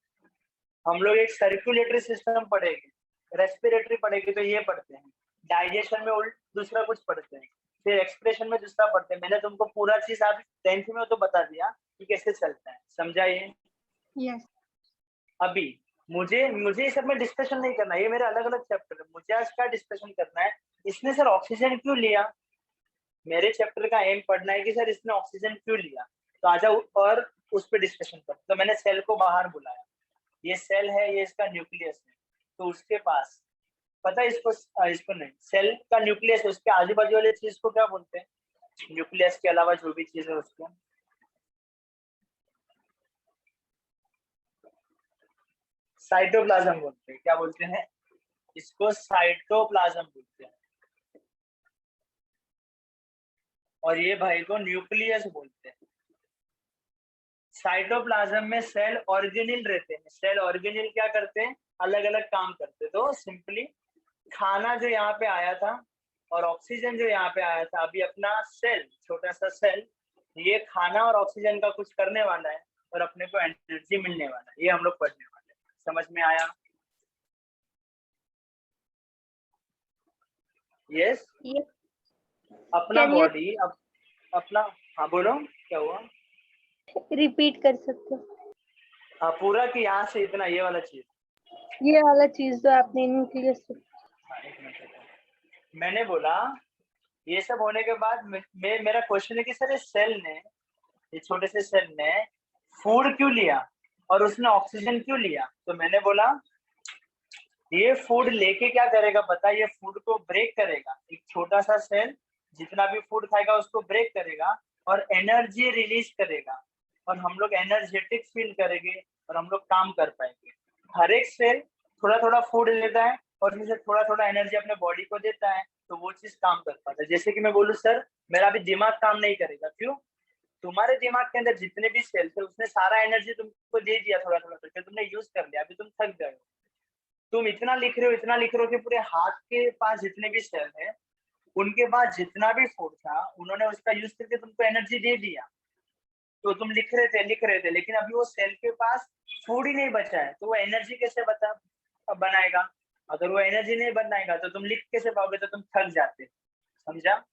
Speaker 1: हम लोग एक सर्कुलेटरी सिस्टम पढ़ेंगे, रेस्पिरेटरी पढ़ेंगे तो ये पढ़ते हैं, डाइजेशन में उल्ट दूसरा कुछ पढ़ते हैं, फिर एक्सप्रेशन में दूसरा पढ़ते हैं। मैंने तुमको पूरा चीज आप 10th में तो बता दिया कि कैसे चलता है, समझा ये?
Speaker 2: यस
Speaker 1: अभी मुझे मुझे ये सब में डिस्कशन नहीं करना, ये मेरे अलग अलग चैप्टर है। मुझे आज क्या डिस्कशन करना है, इसने सर ऑक्सीजन क्यों लिया? मेरे चैप्टर का एम पढ़ना है कि सर इसने ऑक्सीजन क्यों लिया, तो आ जाओ और उस पर डिस्कशन कर। तो मैंने सेल को बाहर बुलाया, ये सेल है, ये इसका न्यूक्लियस है, तो उसके पास पता है इसको नहीं, सेल का न्यूक्लियस, उसके आजू बाजू वाले चीज को क्या बोलते हैं? न्यूक्लियस के अलावा जो भी चीज है उसको साइटोप्लाज्म बोलते हैं। क्या बोलते हैं? इसको साइटोप्लाज्म बोलते हैं, और ये भाई को न्यूक्लियस बोलते हैं। साइटोप्लाज्म में सेल ऑर्गेनिल रहते हैं। सेल ऑर्गेनिल क्या करते हैं? अलग अलग काम करते हैं। तो सिंपली खाना जो यहाँ पे आया था और ऑक्सीजन जो यहाँ पे आया था, अभी अपना सेल, छोटा सा सेल, ये खाना और ऑक्सीजन का कुछ करने वाला है और अपने को एनर्जी मिलने वाला है। ये हम लोग पढ़ने वाले हैं। समझ में आया? यस।
Speaker 4: Yes.
Speaker 1: अपना
Speaker 4: Can you
Speaker 1: बॉडी अपना, हाँ बोलो क्या हुआ?
Speaker 4: repeat कर सकते हो?
Speaker 1: हाँ, पूरा कि यहाँ से इतना, ये वाला चीज।
Speaker 4: ये वाला चीज जो आपने न्यूक्लियस
Speaker 1: हाँ, एक मिनट रुको। मैंने बोला ये सब होने के बाद मेरा क्वेश्चन है कि सर इस सेल ने, ये छोटे से सेल ने फूड क्यों लिया और उसने ऑक्सीजन क्यों लिया? तो मैंने बोला ये फूड लेके क्या करेगा पता है? ये फूड को ब्रेक करेगा। एक छोटा सा सेल जितना भी फूड खाएगा उसको ब्रेक करेगा और एनर्जी रिलीज करेगा, और हम लोग एनर्जेटिक फील करेंगे और हम लोग काम कर पाएंगे। हर एक सेल थोड़ा थोड़ा फूड लेता है और फिर थोड़ा थोड़ा एनर्जी अपने बॉडी को देता है, तो वो चीज काम कर पाता है। जैसे कि मैं बोलूँ सर मेरा अभी दिमाग काम नहीं करेगा, क्यों? तुम्हारे दिमाग के अंदर जितने भी सेल थे उसने सारा एनर्जी तुमको दे दिया, थोड़ा थोड़ा करके तुमने यूज कर लिया, अभी तुम थक गए हो। तुम इतना लिख रहे हो कि पूरे हाथ के पास जितने भी सेल है उनके पास जितना भी फूड था उन्होंने उसका यूज करके तुमको एनर्जी दे दिया, तो तुम लिख रहे थे, लेकिन अभी वो सेल के पास फूड ही नहीं बचा है, तो वो एनर्जी कैसे बनाएगा? अगर वो एनर्जी नहीं बनाएगा तो तुम लिख कैसे पाओगे? तो तुम थक जाते। समझा?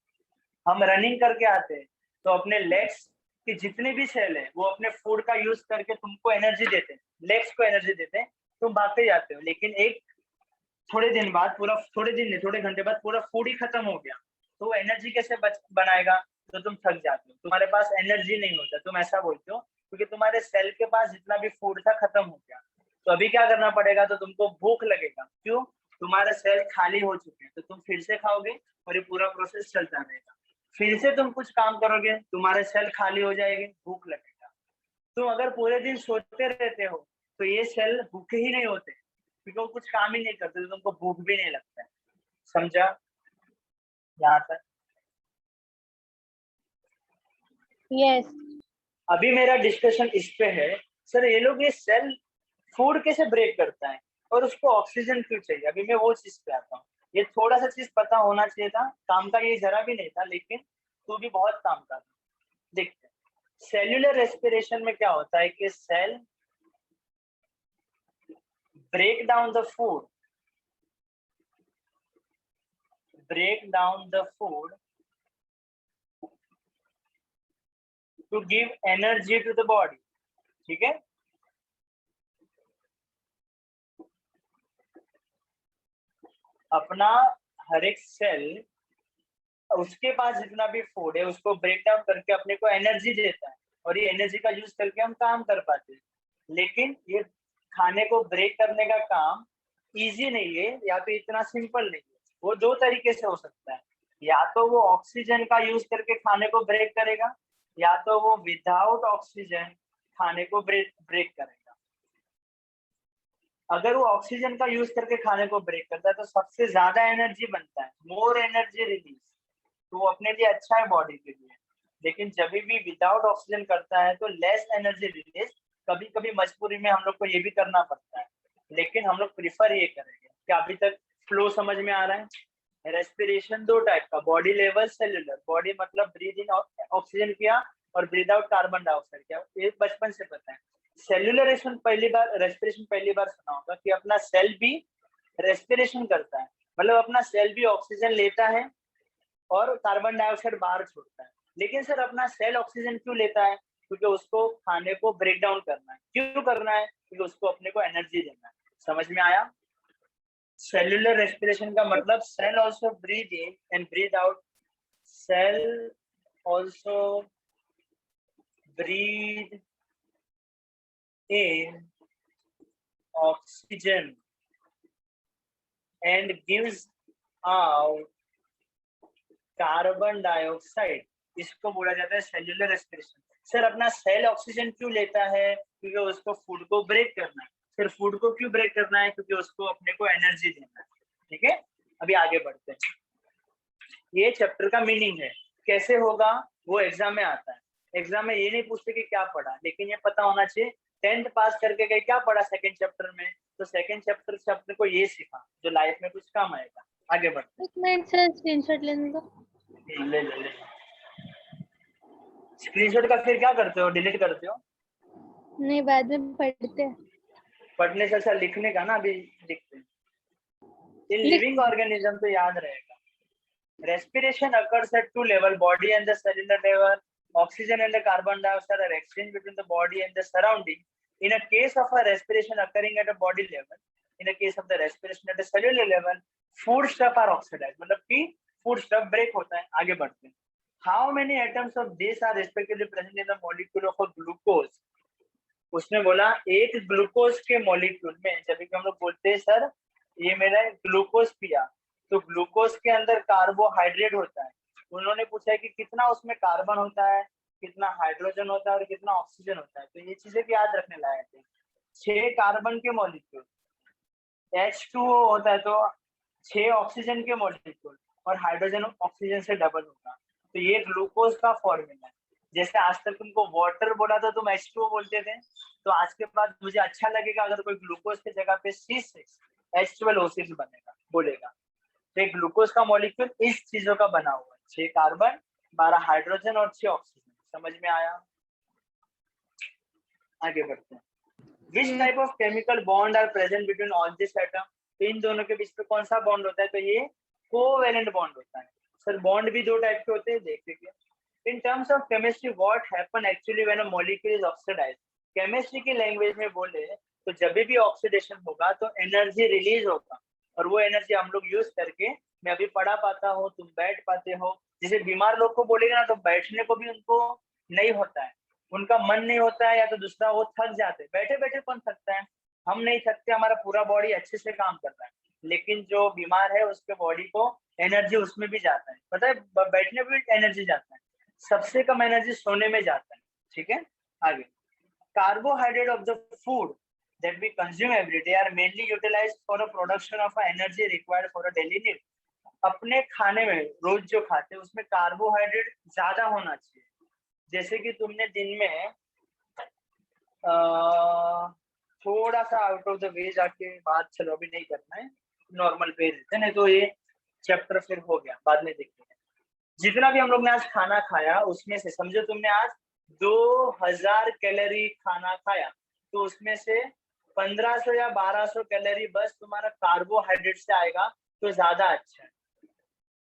Speaker 1: हम रनिंग करके आते हैं तो अपने लेग्स के जितने भी सेल है वो अपने फूड का यूज करके तुमको एनर्जी देते हैं, लेग्स को एनर्जी देते हैं, तुम भागते जाते हो। लेकिन एक थोड़े दिन बाद पूरा, थोड़े दिन नहीं थोड़े घंटे बाद पूरा फूड ही खत्म हो गया, तो वो एनर्जी कैसे बनाएगा? तो तुम थक जाते हो, तुम्हारे पास एनर्जी नहीं होता, तुम ऐसा बोलते हो क्योंकि तुम्हारे सेल के पास जितना भी फूड था खत्म हो गया। तो अभी क्या करना पड़ेगा? तो तुमको भूख लगेगा, क्यों? तुम्हारे सेल खाली हो चुके हैं, तो तुम फिर से खाओगे और ये पूरा प्रोसेस चलता रहेगा। फिर से तुम कुछ काम करोगे, तुम्हारे सेल खाली हो जाएंगे, भूख लगेगा। तुम अगर पूरे दिन सोते रहते हो तो ये सेल भूखे ही नहीं होते, क्योंकि वो कुछ काम ही नहीं करते, तो तुमको भूख भी नहीं लगता है। समझा यहाँ तक?
Speaker 4: यस।
Speaker 1: अभी मेरा डिस्कशन इस पे है, सर ये लोग ये सेल फूड कैसे ब्रेक करता है और उसको ऑक्सीजन क्यों चाहिए? अभी मैं वो चीज पे आता हूँ। ये थोड़ा सा चीज पता होना चाहिए था, काम का ये जरा भी नहीं था, लेकिन तू भी बहुत काम का था। देखते हैं सेल्यूलर रेस्पिरेशन में क्या होता है कि cell break down the food to give energy to the body। ठीक है? अपना हर एक सेल उसके पास जितना भी फूड है उसको ब्रेक डाउन करके अपने को एनर्जी देता है, और ये एनर्जी का यूज करके हम काम कर पाते हैं। लेकिन ये खाने को ब्रेक करने का काम इजी नहीं है, या तो इतना सिंपल नहीं है। वो दो तरीके से हो सकता है, या तो वो ऑक्सीजन का यूज करके खाने को ब्रेक करेगा, या तो वो विदाउट ऑक्सीजन खाने को ब्रेक करेगा। अगर वो ऑक्सीजन का यूज करके खाने को ब्रेक करता है तो सबसे ज्यादा एनर्जी बनता है, मोर एनर्जी रिलीज, तो वो अपने लिए अच्छा है बॉडी के लिए। लेकिन जब भी विदाउट ऑक्सीजन करता है तो लेस एनर्जी रिलीज। कभी कभी मजबूरी में हम लोग को ये भी करना पड़ता है, लेकिन हम लोग प्रिफर ये करेंगे। क्या अभी तक फ्लो समझ में आ रहा है? रेस्पिरेशन दो टाइप का, बॉडी लेवल, सेल्यूलर। बॉडी मतलब ब्रीद इन ऑक्सीजन किया और ब्रीद आउट कार्बन डाइऑक्साइड किया, ये बचपन से पता है। सेल्यूलर रेस्पिरेशन पहली बार सुना होगा कि अपना सेल भी रेस्पिरेशन करता है, मतलब अपना सेल भी ऑक्सीजन लेता है और कार्बन डाइऑक्साइड बाहर छोड़ता है। लेकिन सर अपना सेल ऑक्सीजन क्यों लेता है? क्योंकि उसको खाने को ब्रेक डाउन करना है। क्यों करना है? क्योंकि उसको अपने को एनर्जी देना है। समझ में आया? सेल्यूलर रेस्पिरेशन का मतलब cell also breathe in and breathe out, cell also breathe in oxygen and gives out carbon dioxide. इसको बोला जाता है सेल्यूलर रेस्पिरेशन। सर अपना सेल ऑक्सीजन क्यों लेता है? क्योंकि उसको फूड को ब्रेक करना है। फिर फूड को क्यों ब्रेक करना है? क्योंकि उसको अपने को एनर्जी देना है। ठीक है, अभी आगे बढ़ते हैं। ये चैप्टर का मीनिंग है, कैसे होगा वो एग्जाम में आता है। एग्जाम में ये नहीं पूछते कि क्या पढ़ा, लेकिन ये पता होना चाहिए 10th पास करके गए क्या पढ़ा सेकंड चैप्टर में, तो सेकंड चैप्टर से अपने को ये सीखा जो लाइफ में कुछ काम आएगा। आगे बढ़ते हैं।
Speaker 4: एक मिनट सर, स्क्रीनशॉट लेने दो।
Speaker 1: ले स्क्रीनशॉट का फिर क्या करते हो? डिलीट करते हो?
Speaker 4: नहीं, बाद में पढ़ते हैं।
Speaker 1: पढ़ने से अच्छा लिखने का ना, अभी लिखते हैं। इन लिविंग ऑर्गेनिज्म तो याद रहेगा। Respiration occurs at two level, body and the cellular level. Oxygen and the carbon dioxide are exchanged between the body and the surrounding. In a case of a respiration occurring at a body level, in a case of the respiration at the cellular level, food stuff are oxidized, मतलब कि food stuff break होता है। आगे बढ़ते हैं। How many atoms of this are respectively present in the molecule of a glucose? उसने बोला एक ग्लूकोज के मॉलिक्यूल में, जब भी हम लोग बोलते हैं सर ये मेरा ग्लूकोज पिया, तो ग्लूकोज के अंदर कार्बोहाइड्रेट होता है। उन्होंने पूछा है कि कितना उसमें कार्बन होता है, कितना हाइड्रोजन होता है और कितना ऑक्सीजन होता है। तो ये चीजें भी याद रखने लायक है। 6 कार्बन के मॉलिक्यूल, H2O होता है तो 6 ऑक्सीजन के मॉलिक्यूल, और हाइड्रोजन ऑक्सीजन से डबल होगा। तो ये ग्लूकोज का फॉर्मूला है। जैसे आज तक तुमको वाटर बोला था तुम H2O बोलते थे, तो आज के बाद मुझे अच्छा लगेगा अगर कोई ग्लूकोज की जगह पे C6H12O6 बनेगा, बोलेगा। तो एक ग्लूकोज का मॉलिक्यूल इस चीजों का बना हुआ है, 6 कार्बन, 12 हाइड्रोजन और 6 ऑक्सीजन। समझ में आया? आगे बढ़ते हैं। Which
Speaker 2: Yes.
Speaker 1: Type of chemical bond are present between all this atom? तो इन दोनों के बीच में कौन सा बॉन्ड होता है? तो ये कोवेलेंट बॉन्ड होता है। सर बॉन्ड भी दो टाइप के होते हैं, देखिए। In terms of chemistry what happen actually when a molecule is oxidised? Chemistry की लैंग्वेज में बोले तो जब भी ऑक्सीडेशन होगा तो एनर्जी रिलीज होगा, और वो एनर्जी हम लोग यूज करके मैं अभी पढ़ा पाता हूँ, तुम बैठ पाते हो। जैसे बीमार लोग को बोलेगा ना तो बैठने को भी उनको नहीं होता है, उनका मन नहीं होता है, या तो दूसरा वो थक जाते हैं। बैठे बैठे कौन थकता है? हम नहीं थकते, हमारा पूरा बॉडी अच्छे से काम कर रहा है। लेकिन जो बीमार है उसके बॉडी को एनर्जी उसमें भी जाता है, पता है, बैठने में भी एनर्जी जाता है। सबसे कम एनर्जी सोने में जाता है। ठीक है, आगे। Carbohydrate of the food that we consume every day are mainly utilized for a production of energy required for a daily need. अपने खाने में रोज जो खाते हैं उसमें कार्बोहाइड्रेट ज्यादा होना चाहिए। जैसे कि तुमने दिन में थोड़ा सा आउट ऑफ द वे जाके बात, चलो अभी नहीं करना है, नॉर्मल पे रहते हैं, नहीं तो ये चैप्टर फिर हो गया, बाद में देखते हैं। जितना भी हम लोग ने आज खाना खाया उसमें से समझो तुमने आज 2000 कैलोरी खाना खाया, तो उसमें से 1500 या 1200 कैलोरी बस तुम्हारा कार्बोहाइड्रेट से आएगा, तो ज्यादा अच्छा है।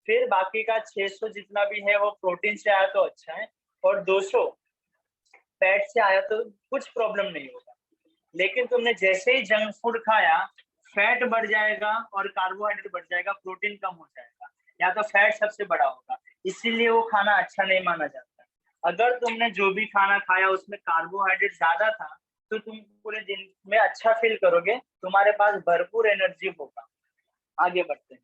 Speaker 1: फिर बाकी का 600 जितना भी है वो प्रोटीन से आया तो अच्छा है, और 200 फैट से आया तो कुछ प्रॉब्लम नहीं होगा। लेकिन तुमने जैसे ही जंक फूड खाया, फैट बढ़ जाएगा और कार्बोहाइड्रेट बढ़ जाएगा, प्रोटीन कम हो जाएगा, या तो फैट सबसे बड़ा होगा, इसीलिए वो खाना अच्छा नहीं माना जाता। अगर तुमने जो भी खाना खाया उसमें कार्बोहाइड्रेट ज्यादा था तो तुम पूरे दिन में अच्छा फील करोगे, तुम्हारे पास भरपूर एनर्जी होगा। आगे बढ़ते हैं।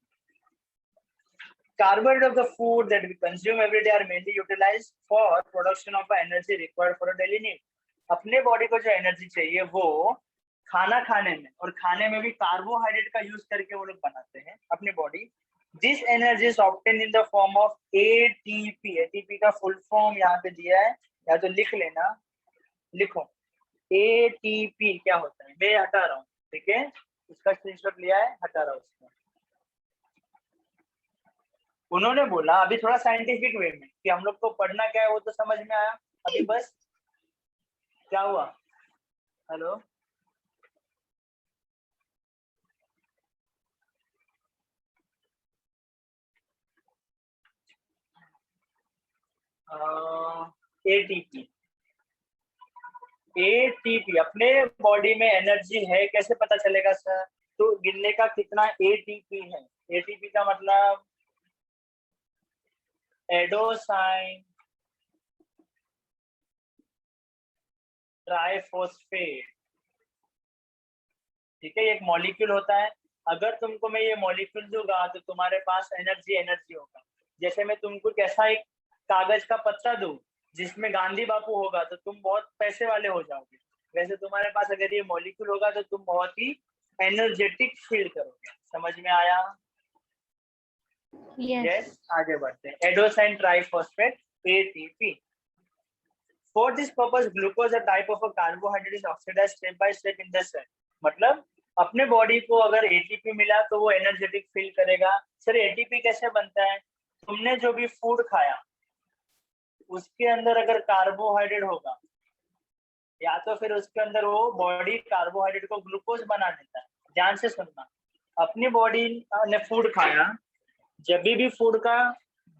Speaker 1: Carbohydrates of the food that we consume every day are mainly utilized for production of energy required for a daily need. अपने बॉडी को जो एनर्जी चाहिए वो खाना खाने में, और खाने में भी कार्बोहाइड्रेट का यूज करके वो लोग बनाते हैं अपनी body. This energy is obtain in the form of ATP. ATP का फुल फॉर्म यहाँ पे दिया है, या तो लिख लेना, लिखो एटीपी क्या होता है। मैं हटा रहा हूँ, ठीक है, उसका स्क्रीनशॉट लिया है, हटा रहा हूँ उसको। उन्होंने बोला अभी थोड़ा साइंटिफिक वे में कि हम लोग को पढ़ना क्या है वो तो समझ में आया, अभी बस क्या हुआ। Hello, ATP. एटीपी अपने बॉडी में एनर्जी है, कैसे पता चलेगा सर? तो गिनने का कितना एटीपी है। एटीपी का मतलब एडोसाइन ट्राइफॉस्फेट, ठीक है, एक मॉलिक्यूल होता है। अगर तुमको मैं ये मॉलिक्यूल दूंगा तो तुम्हारे पास एनर्जी होगा। जैसे मैं तुमको कैसा एक कागज का पत्ता दूं जिसमें गांधी बापू होगा तो तुम बहुत पैसे वाले हो जाओगे, वैसे तुम्हारे पास अगर ये मॉलिक्यूल होगा तो तुम बहुत ही एनर्जेटिक फील करोगे। समझ में आया?
Speaker 4: Yes.
Speaker 1: आगे बढ़ते हैं। Adenosine triphosphate ATP. For this purpose, glucose, a type of a carbohydrate, is oxidized step by step in the cell. मतलब अपने बॉडी को अगर एटीपी मिला तो वो एनर्जेटिक फील करेगा। सर एटीपी कैसे बनता है? तुमने जो भी फूड खाया उसके अंदर अगर कार्बोहाइड्रेट होगा, या तो फिर उसके अंदर वो बॉडी कार्बोहाइड्रेट को ग्लूकोज बना देता है। ध्यान से सुनना, अपनी बॉडी ने फूड खाया, जब भी फूड का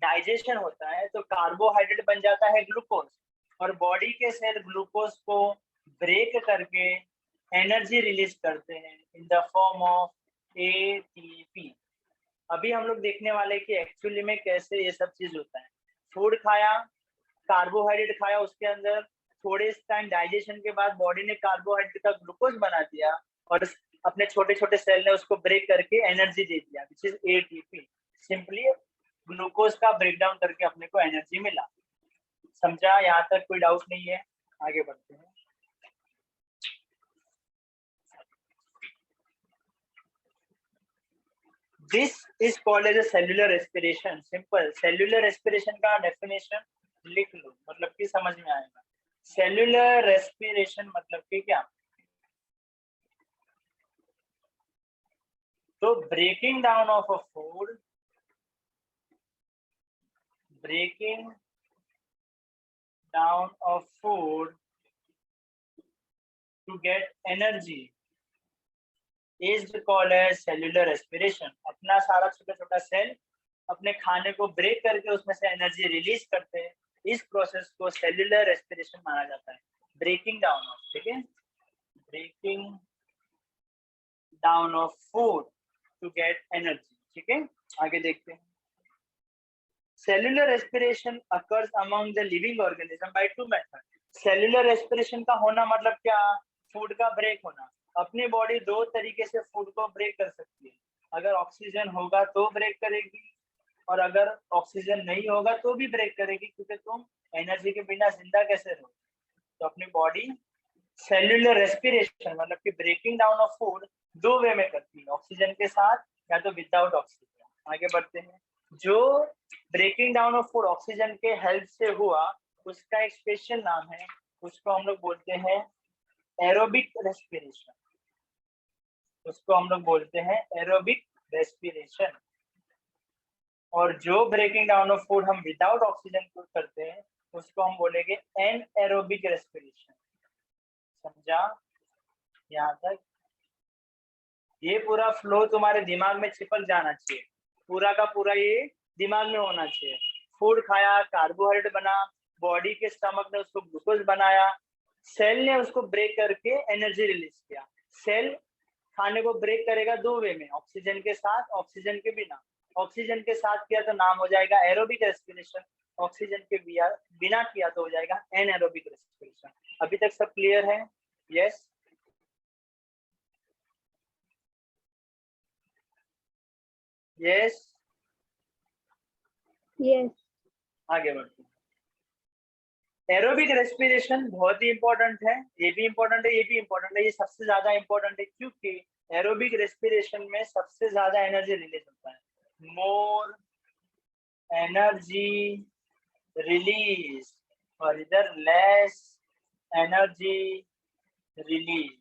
Speaker 1: डाइजेशन होता है तो कार्बोहाइड्रेट बन जाता है ग्लूकोज, और बॉडी के सेल ग्लूकोज को ब्रेक करके एनर्जी रिलीज करते हैं in the form of ATP. अभी हम लोग देखने वाले कि एक्चुअली में कैसे ये सब चीज होता है। फूड खाया, कार्बोहाइड्रेट खाया, उसके अंदर थोड़े टाइम डाइजेशन के बाद बॉडी ने कार्बोहाइड्रेट का ग्लूकोज बना दिया, और अपने छोटे छोटे सेल ने उसको ब्रेक करके एनर्जी दे दिया, which is ATP. Simply glucose का ब्रेकडाउन करके अपने को एनर्जी मिला। समझा? यहाँ तक कोई डाउट नहीं है? आगे बढ़ते हैं। This is called as a cellular respiration. Simple, cellular respiration का डेफिनेशन लिख लो, मतलब कि समझ में आएगा। सेल्यूलर रेस्पिरेशन मतलब कि क्या? तो breaking down of a food breaking down of food to get energy is called as cellular respiration. अपना सारा छोटा छोटा सेल अपने खाने को ब्रेक करके उसमें से एनर्जी रिलीज करते हैं, इस प्रोसेस को सेल्यूलर रेस्पिरेशन माना जाता है. ब्रेकिंग डाउन ऑफ, ठीक है, breaking down of food to get energy. ठीक है, आगे देखते हैं. Cellular respiration occurs among the living organism by two method. Cellular respiration का होना मतलब क्या? फूड का ब्रेक होना. अपनी बॉडी दो तरीके से फूड को ब्रेक कर सकती है. अगर ऑक्सीजन होगा तो ब्रेक करेगी, और अगर ऑक्सीजन नहीं होगा तो भी ब्रेक करेगी, क्योंकि तुम एनर्जी के बिना जिंदा कैसे रहो. तो अपनी बॉडी सेल्यूलर रेस्पिरेशन मतलब कि ब्रेकिंग डाउन ऑफ फूड दो वे में करती है, ऑक्सीजन के साथ या तो विदाउट ऑक्सीजन. आगे बढ़ते हैं. जो breaking down of food oxygen के हेल्प से हुआ उसका एक स्पेशल नाम है, उसको हम लोग बोलते हैं एरोबिक रेस्पिरेशन. उसको हम लोग बोलते हैं एरोबिक रेस्पिरेशन. और जो ब्रेकिंग डाउन ऑफ फूड हम विदाउट ऑक्सीजन को करते हैं उसको हम बोलेंगे एनएरोबिक रेस्पिरेशन. समझा यहाँ तक? ये पूरा फ्लो तुम्हारे दिमाग में चिपक जाना चाहिए, पूरा का पूरा ये दिमाग में होना चाहिए. फूड खाया, कार्बोहाइड्रेट बना, बॉडी के स्टमक ने उसको ग्लूकोज बनाया, सेल ने उसको ब्रेक करके एनर्जी रिलीज किया. सेल खाने को ब्रेक करेगा दो वे में, ऑक्सीजन के साथ, ऑक्सीजन के बिना. ऑक्सीजन के साथ किया तो नाम हो जाएगा एरोबिक रेस्पिरेशन, ऑक्सीजन के बिना किया तो हो जाएगा एनएरोबिक रेस्पिरेशन. अभी तक सब क्लियर है? Yes yes
Speaker 4: yes.
Speaker 1: आगे बढ़ते हैं. एरोबिक रेस्पिरेशन बहुत ही इंपॉर्टेंट है, ये भी इंपॉर्टेंट है, ये भी इंपॉर्टेंट है, ये सबसे ज्यादा इंपॉर्टेंट है क्योंकि एरोबिक रेस्पिरेशन में सबसे ज्यादा एनर्जी रिलीज होता है. मोर एनर्जी रिलीज और इधर लेस एनर्जी रिलीज.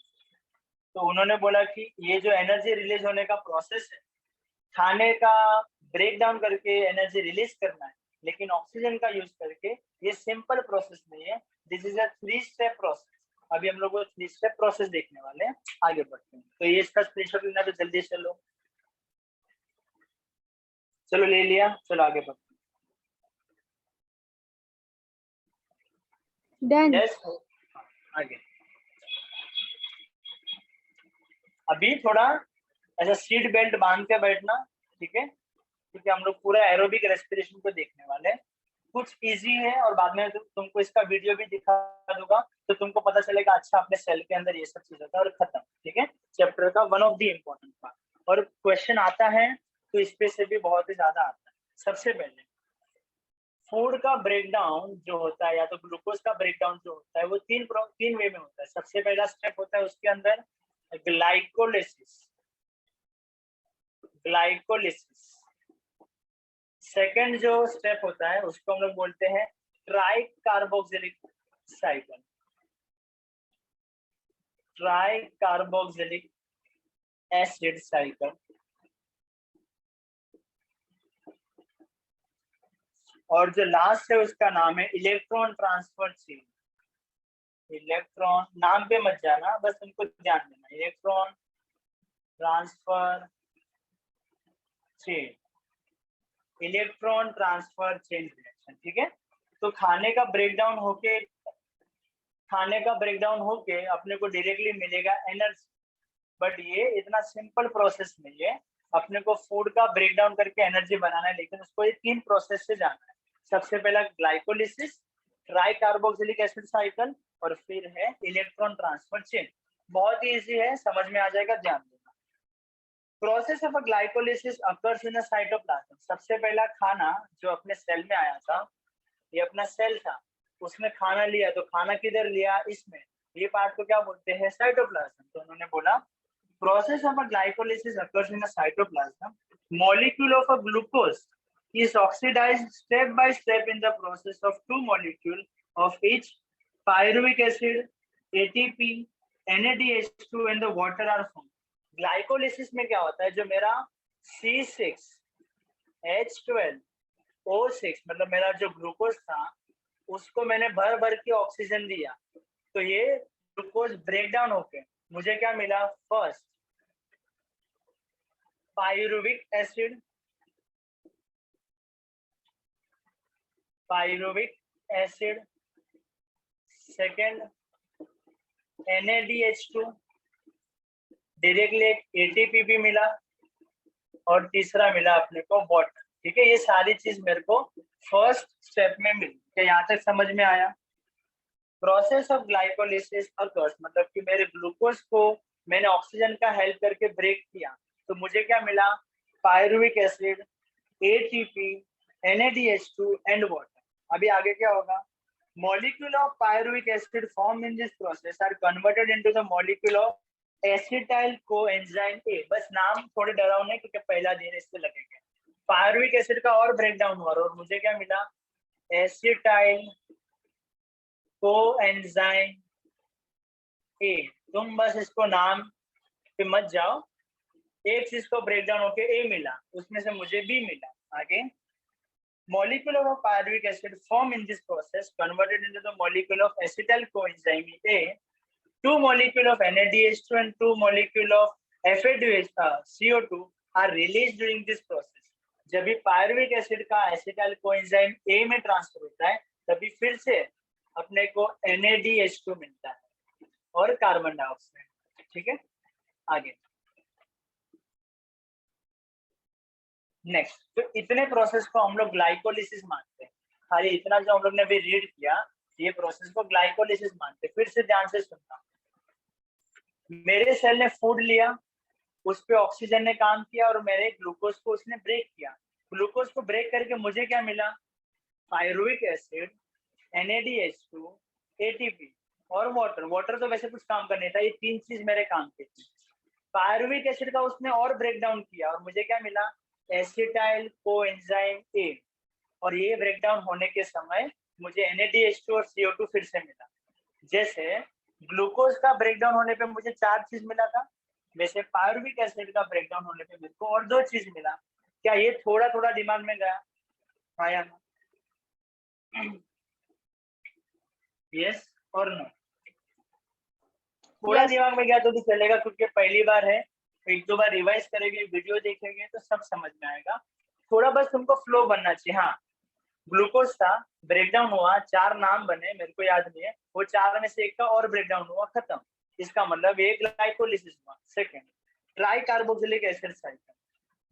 Speaker 1: तो उन्होंने बोला कि ये जो एनर्जी रिलीज होने का प्रोसेस है, खाने का ब्रेक डाउन करके एनर्जी रिलीज करना है, लेकिन ऑक्सीजन का यूज करके ये सिंपल प्रोसेस नहीं है. This is a 3 step process. अभी हम लोग वो 3 स्टेप प्रोसेस देखने वाले हैं. आगे बढ़ते हैं. तो ये इसका स्क्रीनशॉट लेना तो जल्दी चलो ले लिया. चलो आगे बढ़ते हैं.
Speaker 4: डन.
Speaker 1: यस आगे. अभी थोड़ा ऐसा सीट बेल्ट बांध के बैठना, ठीक है, क्योंकि हम लोग पूरा एरोबिक रेस्पिरेशन को देखने वाले हैं. कुछ इजी है और बाद में तुमको इसका वीडियो भी दिखा दूंगा तो तुमको पता चलेगा अच्छा अपने सेल के अंदर ये सब चीज होता है और खत्म. ठीक है, चैप्टर का one of the important part. और क्वेश्चन आता है तो इस पे से भी बहुत ही ज्यादा आता है. सबसे पहले फूड का ब्रेकडाउन जो होता है या तो ग्लूकोज का ब्रेकडाउन जो होता है वो तीन वे में होता है. सबसे पहला स्टेप होता है उसके अंदर ग्लाइकोलिसिस. सेकंड जो स्टेप होता है उसको हम लोग बोलते हैं ट्राई कार्बोक्सिलिक एसिड साइकिल. और जो लास्ट है उसका नाम है इलेक्ट्रॉन ट्रांसफर चेन. इलेक्ट्रॉन नाम पे मत जाना, बस उनको ध्यान देना. Electron transfer chain, electron transfer chain reaction. ठीक है, तो खाने का ब्रेकडाउन होके अपने को डायरेक्टली मिलेगा एनर्जी. बट ये इतना सिंपल प्रोसेस नहीं है. अपने को फूड का ब्रेकडाउन करके एनर्जी बनाना है, लेकिन उसको ये 3 प्रोसेस से जाना है. सबसे पहला glycolysis, try carboxylic acid cycle और फिर है इलेक्ट्रॉन ट्रांसफर चेन. बहुत ही इजी है, समझ में आ जाएगा, ध्यान देना. Process of glycolysis occurs in cytoplasm. सबसे पहला खाना जो अपने सेल में आया था, ये अपना सेल था, उसने खाना लिया, तो खाना किधर लिया? इसमें. ये पार्ट को क्या बोलते हैं? साइटोप्लाज्म. तो उन्होंने बोला process of glycolysis occurs in cytoplasm. Molecule of a glucose is oxidized step by step in the process of 2 molecules of each pyruvic acid, ATP, NADH2 and the water are formed. Glycolysis में क्या होता है? जो मेरा C6H12 O6 मतलब मेरा जो glucose था उसको मैंने भर भर के ऑक्सीजन दिया, तो ये ग्लूकोज ब्रेक डाउन होके मुझे क्या मिला? First pyruvic acid, second NADH2, directly एक ATP भी मिला, और तीसरा मिला अपने को वाटर। ठीक है, ये सारी चीज मेरे को फर्स्ट स्टेप में मिली। क्या यहाँ तक समझ में आया? प्रोसेस ऑफ ग्लाइकोलिसिस अकर्स मतलब कि मेरे ग्लूकोज को मैंने ऑक्सीजन का हेल्प करके ब्रेक किया, तो मुझे क्या मिला? Pyruvic acid, ATP, NADH2 and water. अभी आगे क्या होगा? Molecule of pyruvic acid formed in this process are converted into the molecule of acetyl coenzyme A। बस नाम थोड़े डरावने हैं क्योंकि पहला दिन इससे लगेगा। पायरुविक एसिड का और ब्रेकडाउन हुआ और मुझे क्या मिला? Acetyl coenzyme A। तुम बस इसको नाम पे मत जाओ, एक चीज को ब्रेकडाउन होके A मिला, उसमें से मुझे B मिला। आगे molecule of pyruvic acid formed in this process converted into the molecule of acetyl coenzyme A, 2 molecule of NADH2 and 2 molecule of CO2 are released during this process। जब भी pyruvic acid का acetyl coenzyme A में transfer होता है तभी फिर से अपने को NADH2 मिलता है और कार्बन डाइऑक्साइड। ठीक है, आगे नेक्स्ट। तो इतने प्रोसेस को हम लोग ग्लाइकोलिसिस मानते हैं। खाली इतना जो हम लोग ने अभी रीड किया, ये प्रोसेस को ग्लाइकोलिसिस मानते हैं। फिर से ध्यान से सुनना, मेरे सेल ने फूड लिया, उस पे ऑक्सीजन ने काम किया और मेरे ग्लूकोज को उसने ब्रेक किया। ग्लूकोज को ब्रेक करके मुझे क्या मिला? पायरुविक एसिड, NADH2, ATP और वाटर। वाटर तो वैसे कुछ काम का नहीं था, ये तीन चीज मेरे काम की थी। पायरुविक एसिड का उसने और ब्रेक डाउन किया और मुझे क्या मिला? Acetyl coenzyme A। और ये ब्रेकडाउन होने के समय मुझे NADH2 और CO2 फिर से मिला। जैसे ग्लूकोज का ब्रेकडाउन होने पे मुझे 4 चीज मिला था, वैसे पायरुविक एसिड का ब्रेकडाउन होने पे मेरे को और 2 चीज मिला। क्या ये थोड़ा थोड़ा दिमाग में गया? आया ना? यस और नो? थोड़ा
Speaker 4: Yes.
Speaker 1: दिमाग में गया तो भी चलेगा क्योंकि पहली बार है, एक दो बार रिवाइज करेंगे, वीडियो देखेंगे तो सब समझ में आएगा। थोड़ा बस तुमको फ्लो बनना चाहिए। हाँ, ग्लूकोज था, ब्रेकडाउन हुआ, 4 नाम बने, मेरे को याद नहीं है, वो 4 में से एक का और ब्रेकडाउन हुआ, खत्म। इसका मतलब एक ग्लाइकोलिसिस हुआ। Second, try carboxylic acid cycle,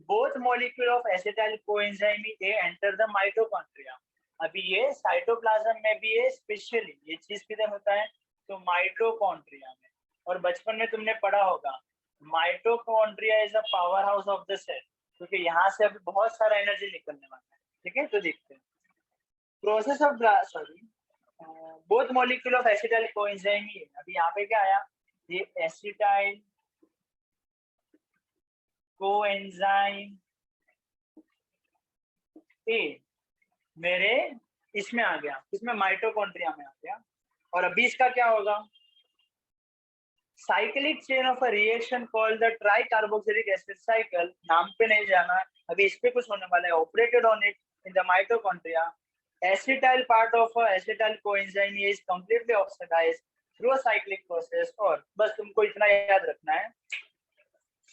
Speaker 1: both molecule of acetyl coenzyme A enter the mitochondria. अभी ये साइटोप्लाज्म में भी है, स्पेशली ये चीज किधर होता है? तो माइटोकॉन्ड्रिया में। और बचपन में तुमने पढ़ा होगा mitochondria is a power house of the cell, क्योंकि यहाँ से अभी बहुत सारा एनर्जी निकलने वाला है। ठीक है, तो देखते हैं process of both molecule of acetyl coenzyme A। अभी यहाँ पे क्या आया? ये एसिटाइल कोएंजाइम A मेरे इसमें आ गया, इसमें माइटोकॉन्ड्रिया में आ गया। और अभी इसका क्या होगा? Cyclic chain of a reaction called the try carboxylic acid cycle. नाम पे नहीं जाना, अभी इस पे कुछ होने वाला है। Operated on it in the mitochondria, acetyl part of acetyl coenzyme A is completely oxidized through a cyclic process। और बस तुमको इतना याद रखना है,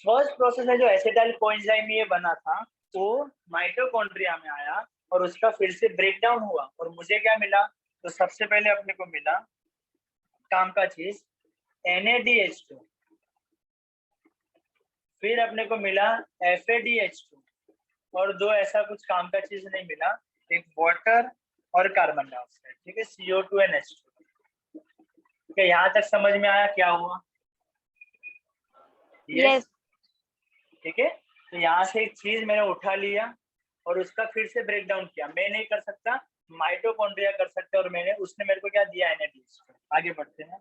Speaker 1: फर्स्ट प्रोसेस है जो एसिटाइल कोएंजाइम A बना था वो माइटोकॉन्ड्रिया में आया और उसका फिर से ब्रेकडाउन हुआ और मुझे क्या मिला? तो सबसे पहले अपने को मिला काम का चीज NADH2, फिर अपने को मिला FADH2 और 2 ऐसा कुछ काम का चीज नहीं मिला, एक वाटर और कार्बन डाइऑक्साइड। ठीक है, CO2 and H2। क्या यहाँ तक समझ में आया क्या हुआ?
Speaker 4: Yes.
Speaker 1: ठीक है, तो यहाँ से एक चीज मैंने उठा लिया और उसका फिर से ब्रेक डाउन किया। मैं नहीं कर सकता, माइटोकॉन्ड्रिया कर सकते, और मैंने उसने मेरे को क्या दिया? NADH2। आगे बढ़ते हैं,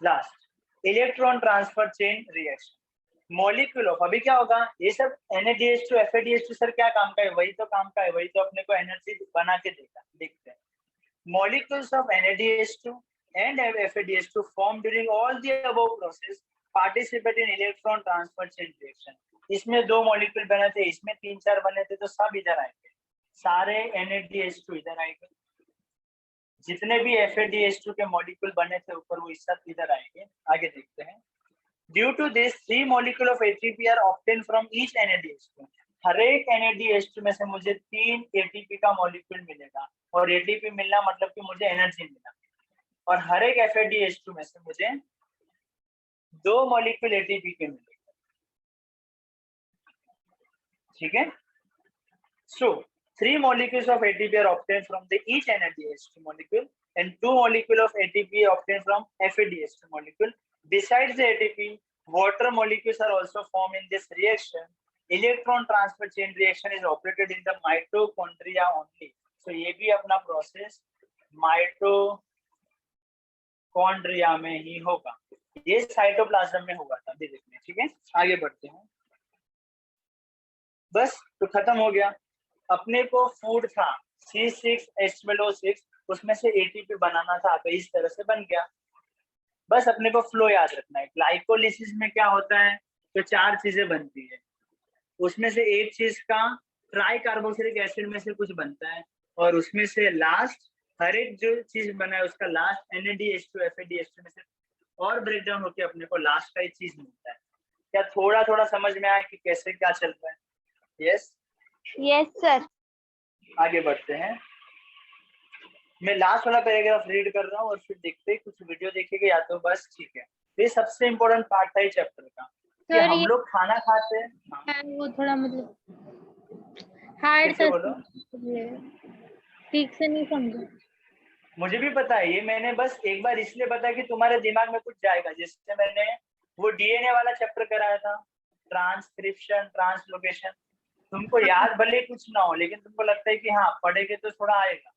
Speaker 1: last electron transfer chain reaction molecule of. अभी क्या होगा? ये सब NADH2 FADH2 सर क्या काम का है? वही तो काम का है, वही तो अपने को एनर्जी बना के देगा। देखते हैं, molecules of NADH2 and FADH2 formed during all the above process participate in electron transfer chain reaction। इसमें 2 मॉलिक्यूल बने थे, इसमें 3-4 बने थे, तो सब इधर आएंगे, सारे NADH2 इधर आएंगे, जितने भी FADH2 के मॉलिक्यूल बने थे ऊपर वो इस सब इधर आएंगे। आगे देखते हैं। Due to this 3 molecule of ATP are obtain from each NADH2। हर एक NADH2 में से मुझे 3 ATP का मॉलिक्यूल मिलेगा, और ATP मिलना मतलब कि मुझे एनर्जी मिला, और हर एक FADH2 में से मुझे 2 मॉलिक्यूल ATP के मिलेगा। ठीक है, so 3 molecules of ATP are obtained from the each NADH2 molecule, and 2 molecule of ATP are obtained from FADH2 molecule. Besides the ATP, water molecules are also formed in this reaction. Electron transfer chain reaction is operated in the mitochondria only. So ये भी अपना process mitochondria में ही होगा, ये cytoplasm में होगा था। देखते हैं, ठीक है, आगे बढ़ते हैं। बस तो खत्म हो गया। अपने को फूड था C6H12O6, उसमें से ATP बनाना था, तो इस तरह से बन गया। बस अपने को फ्लो याद रखना है। ग्लाइकोलिसिस में क्या होता है, तो 4 चीजें बनती है, उसमें से एक चीज का ट्राई कार्बोक्सिलिक एसिड में से कुछ बनता है, और उसमें से लास्ट हर एक जो चीज बना है उसका लास्ट NADH2 FADH2 में से और ब्रेकडाउन होकर अपने को लास्ट का ही चीज मिलता है। क्या थोड़ा थोड़ा समझ में आया कि कैसे क्या चल रहा है? Yes
Speaker 4: yes sir.
Speaker 1: आगे बढ़ते हैं। मैं लास्ट वाला पैराग्राफ रीड कर रहा हूँ और फिर देखते हैं, कुछ वीडियो देखेंगे या तो बस, ठीक है। ये सबसे इम्पोर्टेंट पार्ट था इस चैप्टर का, कि
Speaker 4: सर
Speaker 1: हम
Speaker 4: ये
Speaker 1: लोग खाना खाते हैं। हाँ,
Speaker 4: वो थोड़ा मतलब हार्ड
Speaker 1: कैसे
Speaker 4: था,
Speaker 1: बोलो?
Speaker 4: ठीक से नहीं समझा।
Speaker 1: मुझे भी पता है, ये मैंने बस एक बार इसलिए बताया कि तुम्हारे दिमाग में कुछ जाएगा। जैसे मैंने वो DNA वाला चैप्टर कराया था, ट्रांसक्रिप्शन ट्रांसलोकेशन, तुमको याद भले कुछ ना हो, लेकिन तुमको लगता है कि हाँ पढ़ेंगे तो थोड़ा आएगा।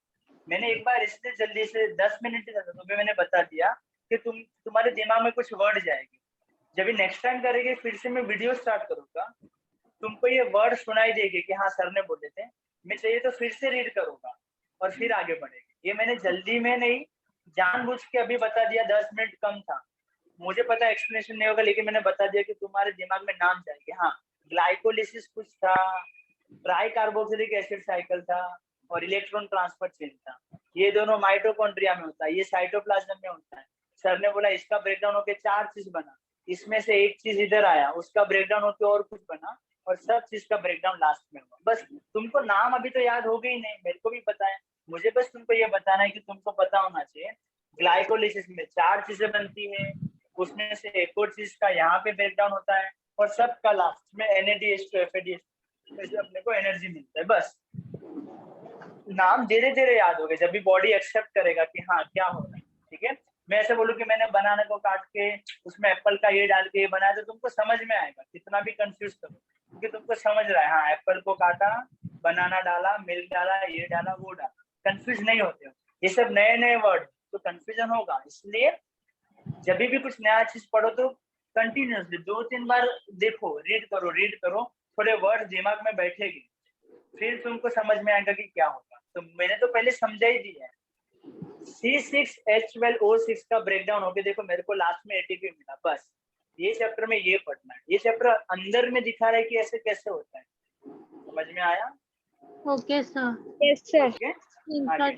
Speaker 1: मैंने एक बार इसलिए जल्दी से 10 मिनट तुम्हें मैंने बता दिया कि तुम्हारे दिमाग में कुछ वर्ड जाएंगे। जब नेक्स्ट टाइम करेंगे फिर से मैं वीडियो स्टार्ट करूंगा, तुमको ये वर्ड सुनाई देगी कि हाँ सर ने बोले थे, मैं चाहिए तो फिर से रीड करूंगा और फिर आगे बढ़ेंगे। ये मैंने जल्दी में नहीं, जानबूझ के अभी बता दिया, 10 मिनट कम था, मुझे पता एक्सप्लेनेशन नहीं होगा, लेकिन मैंने बता दिया कि तुम्हारे दिमाग में नाम जाएंगे। हाँ, ग्लाइकोलिसिस कुछ था, ट्राई कार्बोक्सिलिक एसिड साइकिल था, और इलेक्ट्रॉन ट्रांसफर चेन था। ये दोनों माइटोकॉन्ड्रिया में होता है, ये साइटोप्लाज्म में होता है। सर ने बोला इसका ब्रेकडाउन होकर 4 चीज बना, इसमें से एक चीज इधर आया, उसका ब्रेकडाउन होकर और कुछ बना, और सब चीज का ब्रेकडाउन लास्ट में हुआ। बस तुमको नाम अभी तो याद हो गई नहीं, मेरे को भी पता है, मुझे बस तुमको ये बताना है कि तुमको पता होना चाहिए ग्लाइकोलिसिस में 4 चीजें बनती है, उसमें से एक और चीज का यहाँ पे ब्रेकडाउन होता है, और सबका लास्ट में NADH2 FADH2 में से अपने को एनर्जी मिलता है। बस नाम धीरे धीरे याद हो गए, जब भी बॉडी एक्सेप्ट करेगा कि हाँ क्या हो रहा है। ठीक है, मैं ऐसे बोलूं कि मैंने बनाना को काट के उसमें एप्पल का ये डाल के ये बनाया, तो तुमको समझ में आएगा, कितना भी कंफ्यूज करो, क्योंकि तुमको समझ रहा है हाँ एप्पल को काटा, बनाना डाला, मिल्क डाला, ये डाला, वो डाला, कंफ्यूज नहीं होते हो। ये सब नए नए वर्ड, तो कंफ्यूजन होगा। इसलिए जब भी कुछ नया चीज पढ़ो तो कंटिन्यूसली 2-3 बार देखो, रीड करो, थोड़े वर्ड दिमाग में बैठेगी, फिर तुमको समझ में आएगा कि क्या होगा। तो मैंने तो पहले समझा ही दिया है। C6H12O6 का ब्रेकडाउन हो गया, देखो मेरे को लास्ट में ATP मिला, बस ये चैप्टर में ये पढ़ना है। ये चैप्टर अंदर में दिखा रहा है कि ऐसे कैसे होता है, समझ में आया?
Speaker 2: Okay sir.
Speaker 4: Yes sir.
Speaker 1: ठीक है,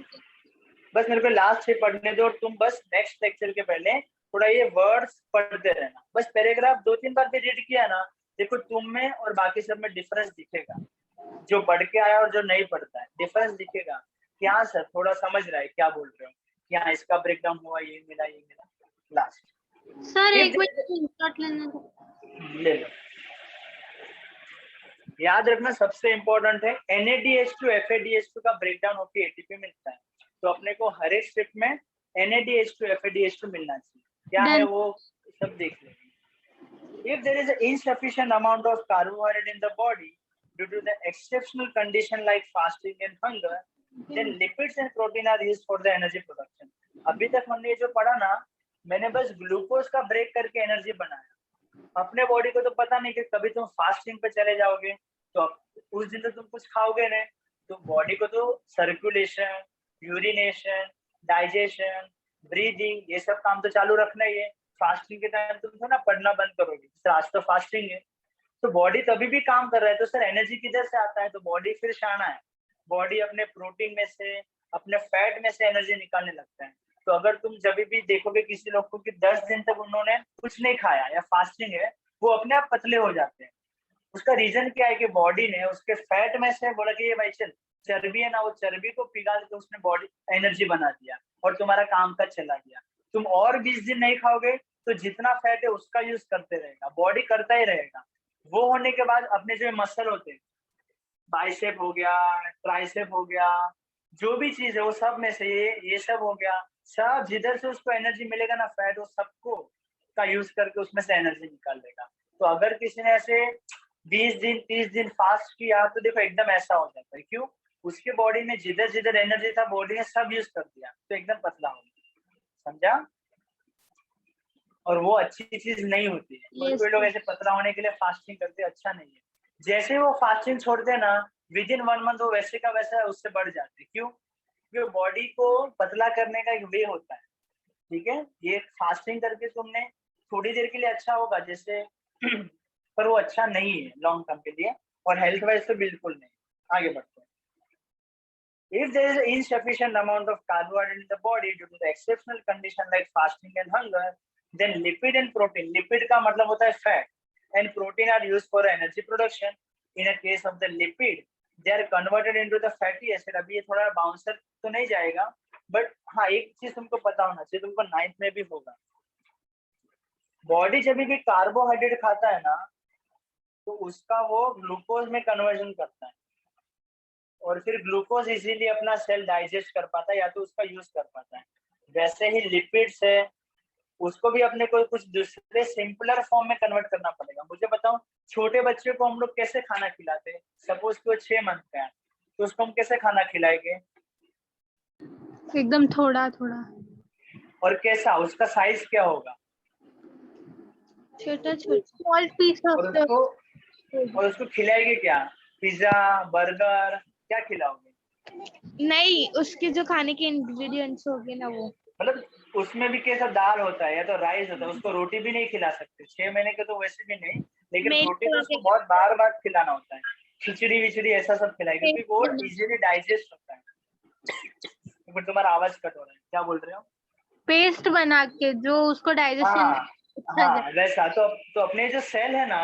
Speaker 1: बस मेरे को लास्ट से पढ़ने दो, और तुम बस नेक्स्ट लेक्चर के पहले थोड़ा ये वर्ड्स पढ़ते रहना। बस पैराग्राफ 2-3 बार भी रीड किया ना, देखो तुम में और बाकी सब में डिफरेंस दिखेगा, जो पढ़ के आया और जो नहीं पढ़ता है डिफरेंस दिखेगा। क्या सर थोड़ा समझ रहा है क्या बोल रहे हो, क्या इसका ब्रेकडाउन हुआ, ये मिला, ये मिला, लास्ट
Speaker 2: सर एक मिनट स्क्रीनशॉट लेने दो।
Speaker 1: ले लो। याद रखना सबसे इम्पोर्टेंट है, NADH2 FADH2 का ब्रेकडाउन होकर ATP मिलता है, तो अपने को हर एक स्टेप में NADH2 FADH2 मिलना चाहिए। क्या है वो सब देख लेंगे। If there is an insufficient amount of carbohydrate in the body due to the exceptional condition like fasting and hunger, then lipids and protein are used for the energy production. अभी तक हमने जो पढ़ा ना, मैंने बस ग्लूकोज का break करके एनर्जी बनाया। अपने बॉडी को तो पता नहीं कि कभी तुम फास्टिंग पे चले जाओगे तो उस दिन तो तुम कुछ खाओगे नहीं, तो बॉडी को तो सर्कुलेशन, यूरिनेशन, डाइजेशन, ब्रीदिंग, ये सब काम तो चालू रखना ही है। फास्टिंग के टाइम तुम तो ना पढ़ना बंद करोगे, आज तो फास्टिंग है, तो बॉडी तभी भी काम कर रहा है, तो सर एनर्जी किधर से आता है? तो बॉडी फिर शाना है, बॉडी अपने प्रोटीन में से, अपने फैट में से एनर्जी निकालने लगता है। तो अगर तुम जब भी देखोगे किसी लोग को कि 10 दिन तक उन्होंने कुछ नहीं खाया या फास्टिंग है, वो अपने आप पतले हो जाते हैं। उसका रीजन क्या है कि बॉडी ने उसके फैट में से बोला कि ये भाई चल चर्बी है ना, वो चर्बी को पिघाल के उसने बॉडी एनर्जी बना दिया और तुम्हारा काम का चला गया। तुम और 20 दिन नहीं खाओगे तो जितना फैट है उसका यूज करते रहेगा, बॉडी करता ही रहेगा। वो होने के बाद अपने जो मसल होते हैं, बाइसेप हो गया, ट्राइसेप हो गया, जो भी चीज है वो सब में से ये सब हो गया, सब जिधर से उसको एनर्जी मिलेगा ना फैट, वो सबको का यूज करके उसमें से एनर्जी निकाल लेगा। तो अगर किसी ने ऐसे 20 दिन 30 दिन फास्ट किया तो देखो एकदम ऐसा हो जाता है। क्यों? उसके बॉडी में जिधर जिधर एनर्जी था बॉडी ने सब यूज कर दिया, तो एकदम पतला हो गया। समझा? और वो अच्छी चीज नहीं होती है।
Speaker 2: Yes,
Speaker 1: कोई लोग
Speaker 2: sir.
Speaker 1: ऐसे पतला होने के लिए फास्टिंग करते, अच्छा नहीं है। जैसे वो फास्टिंग छोड़ते हैं ना, विद इन 1 मंथ वो वैसे का वैसा उससे बढ़ जाते। क्यों? क्योंकि बॉडी को पतला करने का एक वे होता है, ठीक है? ये फास्टिंग करके तुमने थोड़ी देर के लिए अच्छा होगा जैसे पर वो अच्छा नहीं है लॉन्ग टर्म के लिए, और हेल्थ वाइज तो बिल्कुल नहीं। आगे बढ़ते हैं। If there is insufficient amount of carbohydrate in the body due to the exceptional condition like fasting and hunger, then lipid and protein, lipid का मतलब होता है fat, and protein are used for energy production. In a case of the lipid, they are converted into the fatty acid. अभी ये थोड़ा bouncer तो नहीं जाएगा, बट हाँ एक चीज तुमको पता होना चाहिए, तुमको 9th में भी होगा। बॉडी जब भी कार्बोहाइड्रेट खाता है ना, तो उसका वो ग्लूकोज में कन्वर्जन करता है, और फिर ग्लूकोज इजीली अपना सेल डाइजेस्ट कर पाता है या तो उसका यूज कर पाता है। वैसे ही लिपिड्स है, उसको भी अपने को कुछ दूसरे सिंपलर फॉर्म में कन्वर्ट करना पड़ेगा। मुझे बताओ, छोटे बच्चे को हम लोग कैसे खाना खिलाते हैं? सपोज कि वो 6 मंथ का है, तो उसको हम कैसे खाना खिलाएंगे?
Speaker 2: एकदम थोड़ा थोड़ा
Speaker 1: और कैसा उसका साइज क्या होगा?
Speaker 2: छोटा छोटा स्मॉल पीस
Speaker 1: और उसको खिलाएंगे क्या? पिज्जा, बर्गर, क्या खिलाओगे?
Speaker 4: नहीं, उसके जो खाने के इंग्रेडिएंट्स होंगे ना वो।
Speaker 1: मतलब उसमें भी कैसा दाल होता है या तो राइस होता है, उसको रोटी भी नहीं खिला सकते 6 महीने के, तो वैसे भी नहीं, लेकिन
Speaker 4: मेरी
Speaker 1: रोटी तो उसको बहुत बार बार खिलाना होता है। खिचड़ी विचड़ी ऐसा सब खिलाए, क्योंकि वो इजीली डाइजेस्ट होता है। फिर तुम्हारा आवाज कट हो रहा है, क्या बोल रहे हो?
Speaker 2: पेस्ट बना के जो उसको डाइजेशन
Speaker 1: हाँ वैसा तो अपने जो सेल है ना,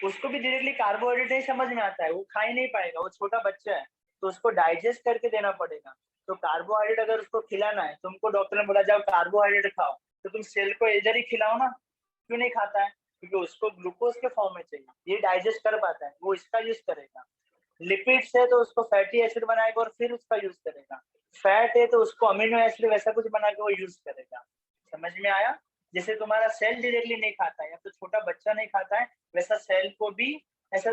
Speaker 1: उसको भी डायरेक्टली कार्बोहाइड्रेट नहीं समझ में आता है, वो खा ही नहीं पाएगा, वो छोटा बच्चा है, तो उसको डाइजेस्ट करके देना पड़ेगा। तो कार्बोहाइड्रेट अगर उसको खिलाना है, तुमको डॉक्टर ने बोला जाओ कार्बोहाइड्रेट खाओ, तो तुम सेल को इधर ही खिलाओ ना। क्यों नहीं खाता है? क्योंकि उसको ग्लूकोज के फॉर्म में चाहिए, ये डाइजेस्ट कर पाता है, वो इसका यूज करेगा। लिपिड्स है तो उसको फैटी एसिड बनाएगा और फिर उसका यूज करेगा। फैट है तो उसको अमीनो एसिड वैसा कुछ बना के वो यूज करेगा। समझ में आया? जैसे तुम्हारा सेल डायरेक्टली नहीं खाता है या तो छोटा बच्चा नहीं खाता है, वैसा सेल को भी ऐसा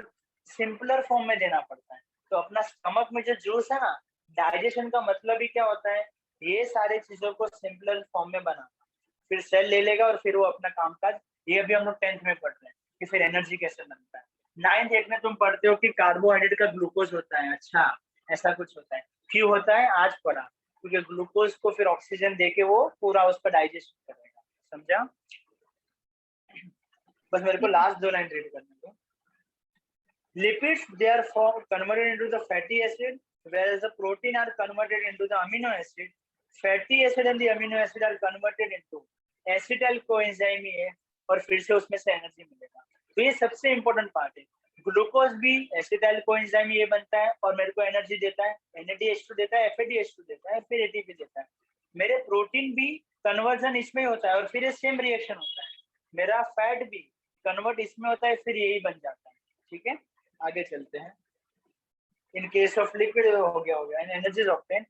Speaker 1: सिंपलर फॉर्म में देना पड़ता है। तो अपना स्टमक में जो जूस है ना, डाइजेशन का मतलब ही क्या होता है? ये सारी चीजों को सिंपलर फॉर्म में बनाना, फिर सेल ले लेगा और फिर वो अपना कामकाज। ये अभी हम लोग 10th में पढ़ रहे हैं कि फिर एनर्जी कैसे बनता है। 9th 8th में तुम पढ़ते हो कि कार्बोहाइड्रेट का ग्लूकोज होता है। अच्छा, ऐसा कुछ होता है। क्यों होता है आज पढ़ा, क्योंकि ग्लूकोज को फिर ऑक्सीजन देके वो पूरा उसका डाइजेशन करेगा। समझा? बस मेरे को लास्ट 2 लाइन रीड करने दो। Lipids, they are converted into the fatty acid, whereas the protein are converted into the amino acid. Fatty acid and the amino acid are converted into acetyl coenzyme है, और फिर से उसमें से energy मिलेगा। तो ये सबसे इंपॉर्टेंट पार्ट है। ग्लूकोज भी एसिटाइल कोएंजाइम ये बनता है और मेरे को एनर्जी देता है, NADH2 देता है, FADH2 देता है, फिर ATP देता है। मेरे प्रोटीन भी कन्वर्जन इसमें होता है और फिर ये सेम रिएक्शन होता है। मेरा फैट भी कन्वर्ट इसमें होता है, फिर यही बन जाता है। ठीक है, आगे चलते हैं। In case of liquid हो गया and energy is obtained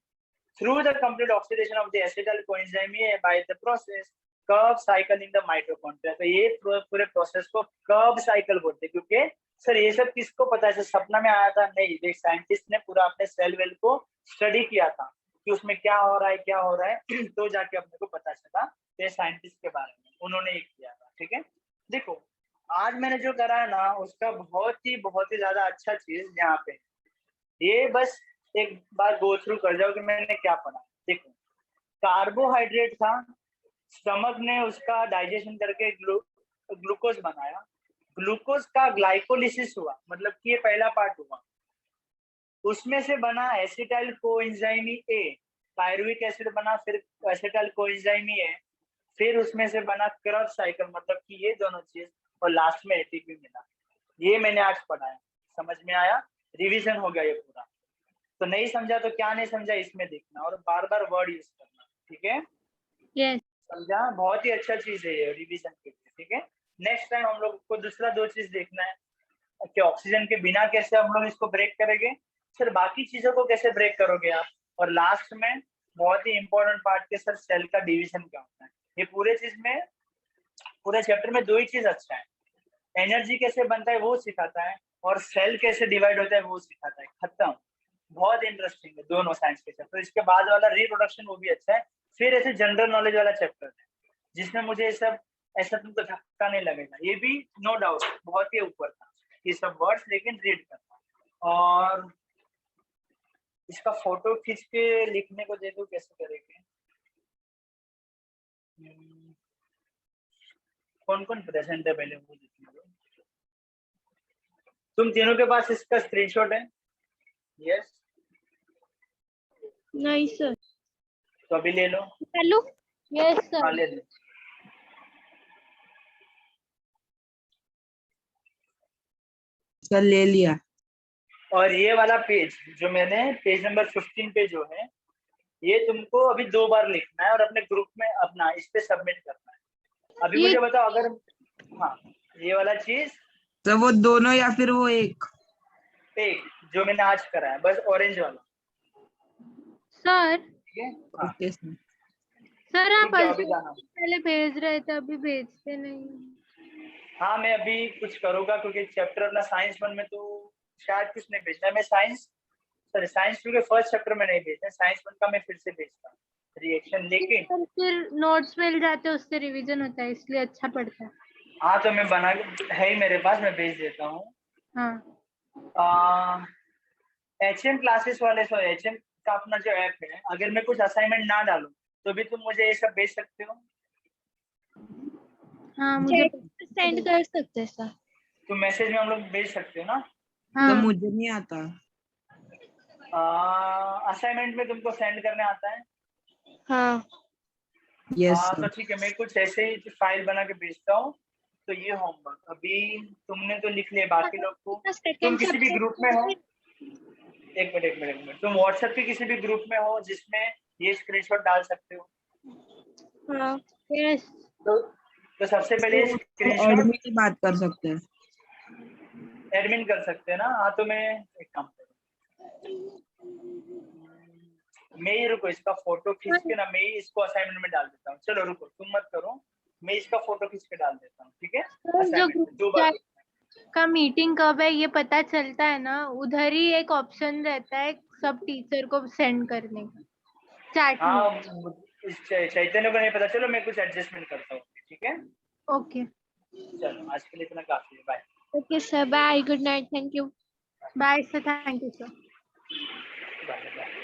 Speaker 1: through the complete oxidation of the acetyl coenzyme by the process Krebs cycle in the mitochondria। तो ये पूरे प्रोसेस को Krebs cycle बोलते हैं। क्योंकि सर ये सब किसको पता है? सपना में आया था? नहीं, एक साइंटिस्ट ने पूरा अपने सेल वेल को स्टडी किया था कि उसमें क्या हो रहा है तो जाके अपने को पता चला। ये साइंटिस्ट के बारे में उन्होंने ये किया था। ठीक है, देखो आज मैंने जो करा है ना, उसका बहुत ही ज्यादा अच्छा चीज यहाँ पे, ये बस एक बार गो थ्रू कर जाओ कि मैंने क्या पढ़ा। देखो, कार्बोहाइड्रेट था, स्टमक ने उसका डाइजेशन करके ग्लूकोज बनाया, ग्लूकोज का ग्लाइकोलिसिस हुआ, मतलब कि ये पहला पार्ट हुआ, उसमें से बना acetyl coenzyme A, pyruvic acid बना, फिर एसिटाइल कोएंजाइम ए, फिर उसमें से बना क्रब साइकिल, मतलब कि ये दोनों चीज, और लास्ट में एटीपी मिला। ये मैंने आज पढ़ा है, समझ में आया? रिवीजन हो गया ये पूरा। तो नहीं समझा तो क्या नहीं समझा इसमें देखना, और बार बार वर्ड यूज करना, ठीक है?
Speaker 2: यस
Speaker 1: समझा? बहुत ही अच्छा चीज है ये रिवीजन के लिए, ठीक है? नेक्स्ट टाइम हम लोग को दूसरा 2 चीज देखना है कि ऑक्सीजन के बिना कैसे हम लोग इसको ब्रेक करेंगे, फिर बाकी चीजों को कैसे ब्रेक करोगे आप, और लास्ट में बहुत ही इंपॉर्टेंट पार्ट के सर सेल का डिवीजन क्या होता है। ये पूरे चीज में, पूरे चैप्टर में 2 ही चीज अच्छा है, एनर्जी कैसे बनता है वो सिखाता है, और सेल कैसे डिवाइड होता है वो सिखाता है। खत्म। बहुत इंटरेस्टिंग है दोनों साइंस के चैप्टर। इसके बाद वाला रिप्रोडक्शन वो भी अच्छा है। फिर ऐसे जनरल नॉलेज वाला चैप्टर है जिसमें मुझे ये सब ऐसा तुमको धक्का नहीं लगेगा, ये भी नो डाउट बहुत ही ऊपर था ये सब वर्ड्स, लेकिन रीड करना। और इसका फोटो खींच के लिखने को दे दो, कैसे करेंगे? कौन कौन प्रेजेंट है पहले वो लिखने दो। तुम तीनों के पास इसका स्क्रीनशॉट है? यस,
Speaker 4: नहीं सर।
Speaker 1: तो अभी ले लो।
Speaker 4: हेलो।
Speaker 2: यस
Speaker 1: हाँ
Speaker 2: सर।
Speaker 1: ले लो।
Speaker 3: सर ले लिया।
Speaker 1: और ये वाला पेज जो मैंने पेज नंबर 15 पे जो है, ये तुमको अभी 2 बार लिखना है और अपने ग्रुप में अपना इस पे सबमिट करना है। अभी
Speaker 2: ये-
Speaker 1: मुझे बताओ, अगर हाँ ये वाला चीज
Speaker 3: सर वो दोनों या फिर वो एक?
Speaker 1: एक जो मैंने आज करा है, बस ऑरेंज वाला,
Speaker 2: सर
Speaker 1: ठीक है? हाँ
Speaker 3: ओके सर।
Speaker 2: सर आप
Speaker 1: ठीक है, अभी जाना।
Speaker 2: पहले भेज रहे थे, अभी भेजते नहीं।
Speaker 1: हाँ मैं अभी कुछ करूंगा क्योंकि चैप्टर अपना साइंस 1 में तो शायद कुछ नहीं भेजना है। मैं साइंस 2 के फर्स्ट चैप्टर में नहीं भेजना, साइंस 1 का मैं फिर से भेजता हूँ रिएक्शन, लेकिन
Speaker 2: सर फिर नोट्स मिल जाते हैं, उससे रिवीजन होता है, इसलिए अच्छा पड़ता है।
Speaker 1: हाँ तो मैं बना है ही मेरे पास, मैं भेज देता हूँ।
Speaker 2: हाँ
Speaker 1: HM क्लासेस वाले, सो HM का अपना जो ऐप है, अगर मैं कुछ असाइनमेंट ना डालूं तो भी तुम मुझे ये सब भेज सकते हो।
Speaker 2: हाँ मुझे
Speaker 4: सेंड कर सकते हैं सर।
Speaker 1: तो मैसेज में हम लोग भेज सकते हो ना?
Speaker 3: तो
Speaker 2: हाँ
Speaker 3: मुझे नहीं आता।
Speaker 1: असाइनमेंट में तुमको सेंड करने आता है?
Speaker 4: हाँ
Speaker 3: यस
Speaker 1: हाँ तो
Speaker 3: सर।
Speaker 1: ठीक है, मैं कुछ ऐसे ही फाइल बना के भेजता हूँ। तो ये होमवर्क अभी तुमने तो लिख लिया, बाकी लोग को तुम किसी भी ग्रुप में हो, एक मिनट, तुम व्हाट्सएप के किसी भी ग्रुप में हो जिसमें ये स्क्रीनशॉट डाल सकते हो।
Speaker 4: हाँ
Speaker 2: यस
Speaker 1: तो सबसे पहले स्क्रीनशॉट
Speaker 3: एडमिन की बात कर सकते हैं।
Speaker 1: एडमिन कर सकते हैं ना? हाँ तो मैं एक काम करूँ, मैं ही रुको इसका फोटो खींच के ना, मैं ही इसको असाइनमेंट में डाल देता हूँ। चलो रुको, तुम मत करो, मैं इसका फोटो खींच के डाल देता हूँ, ठीक है?
Speaker 2: जो
Speaker 1: असाइनमेंट में 2 बार
Speaker 2: का मीटिंग कब है ये पता चलता है ना, उधर ही एक ऑप्शन रहता है सब टीचर को सेंड करने का चैट में।
Speaker 1: हाँ इस चैतन्य को नहीं पता, चलो मैं कुछ एडजस्टमेंट करता हूँ, ठीक है?
Speaker 2: ओके
Speaker 1: चलो आज के लिए इतना काफी है, bye
Speaker 4: okay sir, bye, good night, thank you.
Speaker 2: Bye sir, thank you sir.
Speaker 1: Bye bye.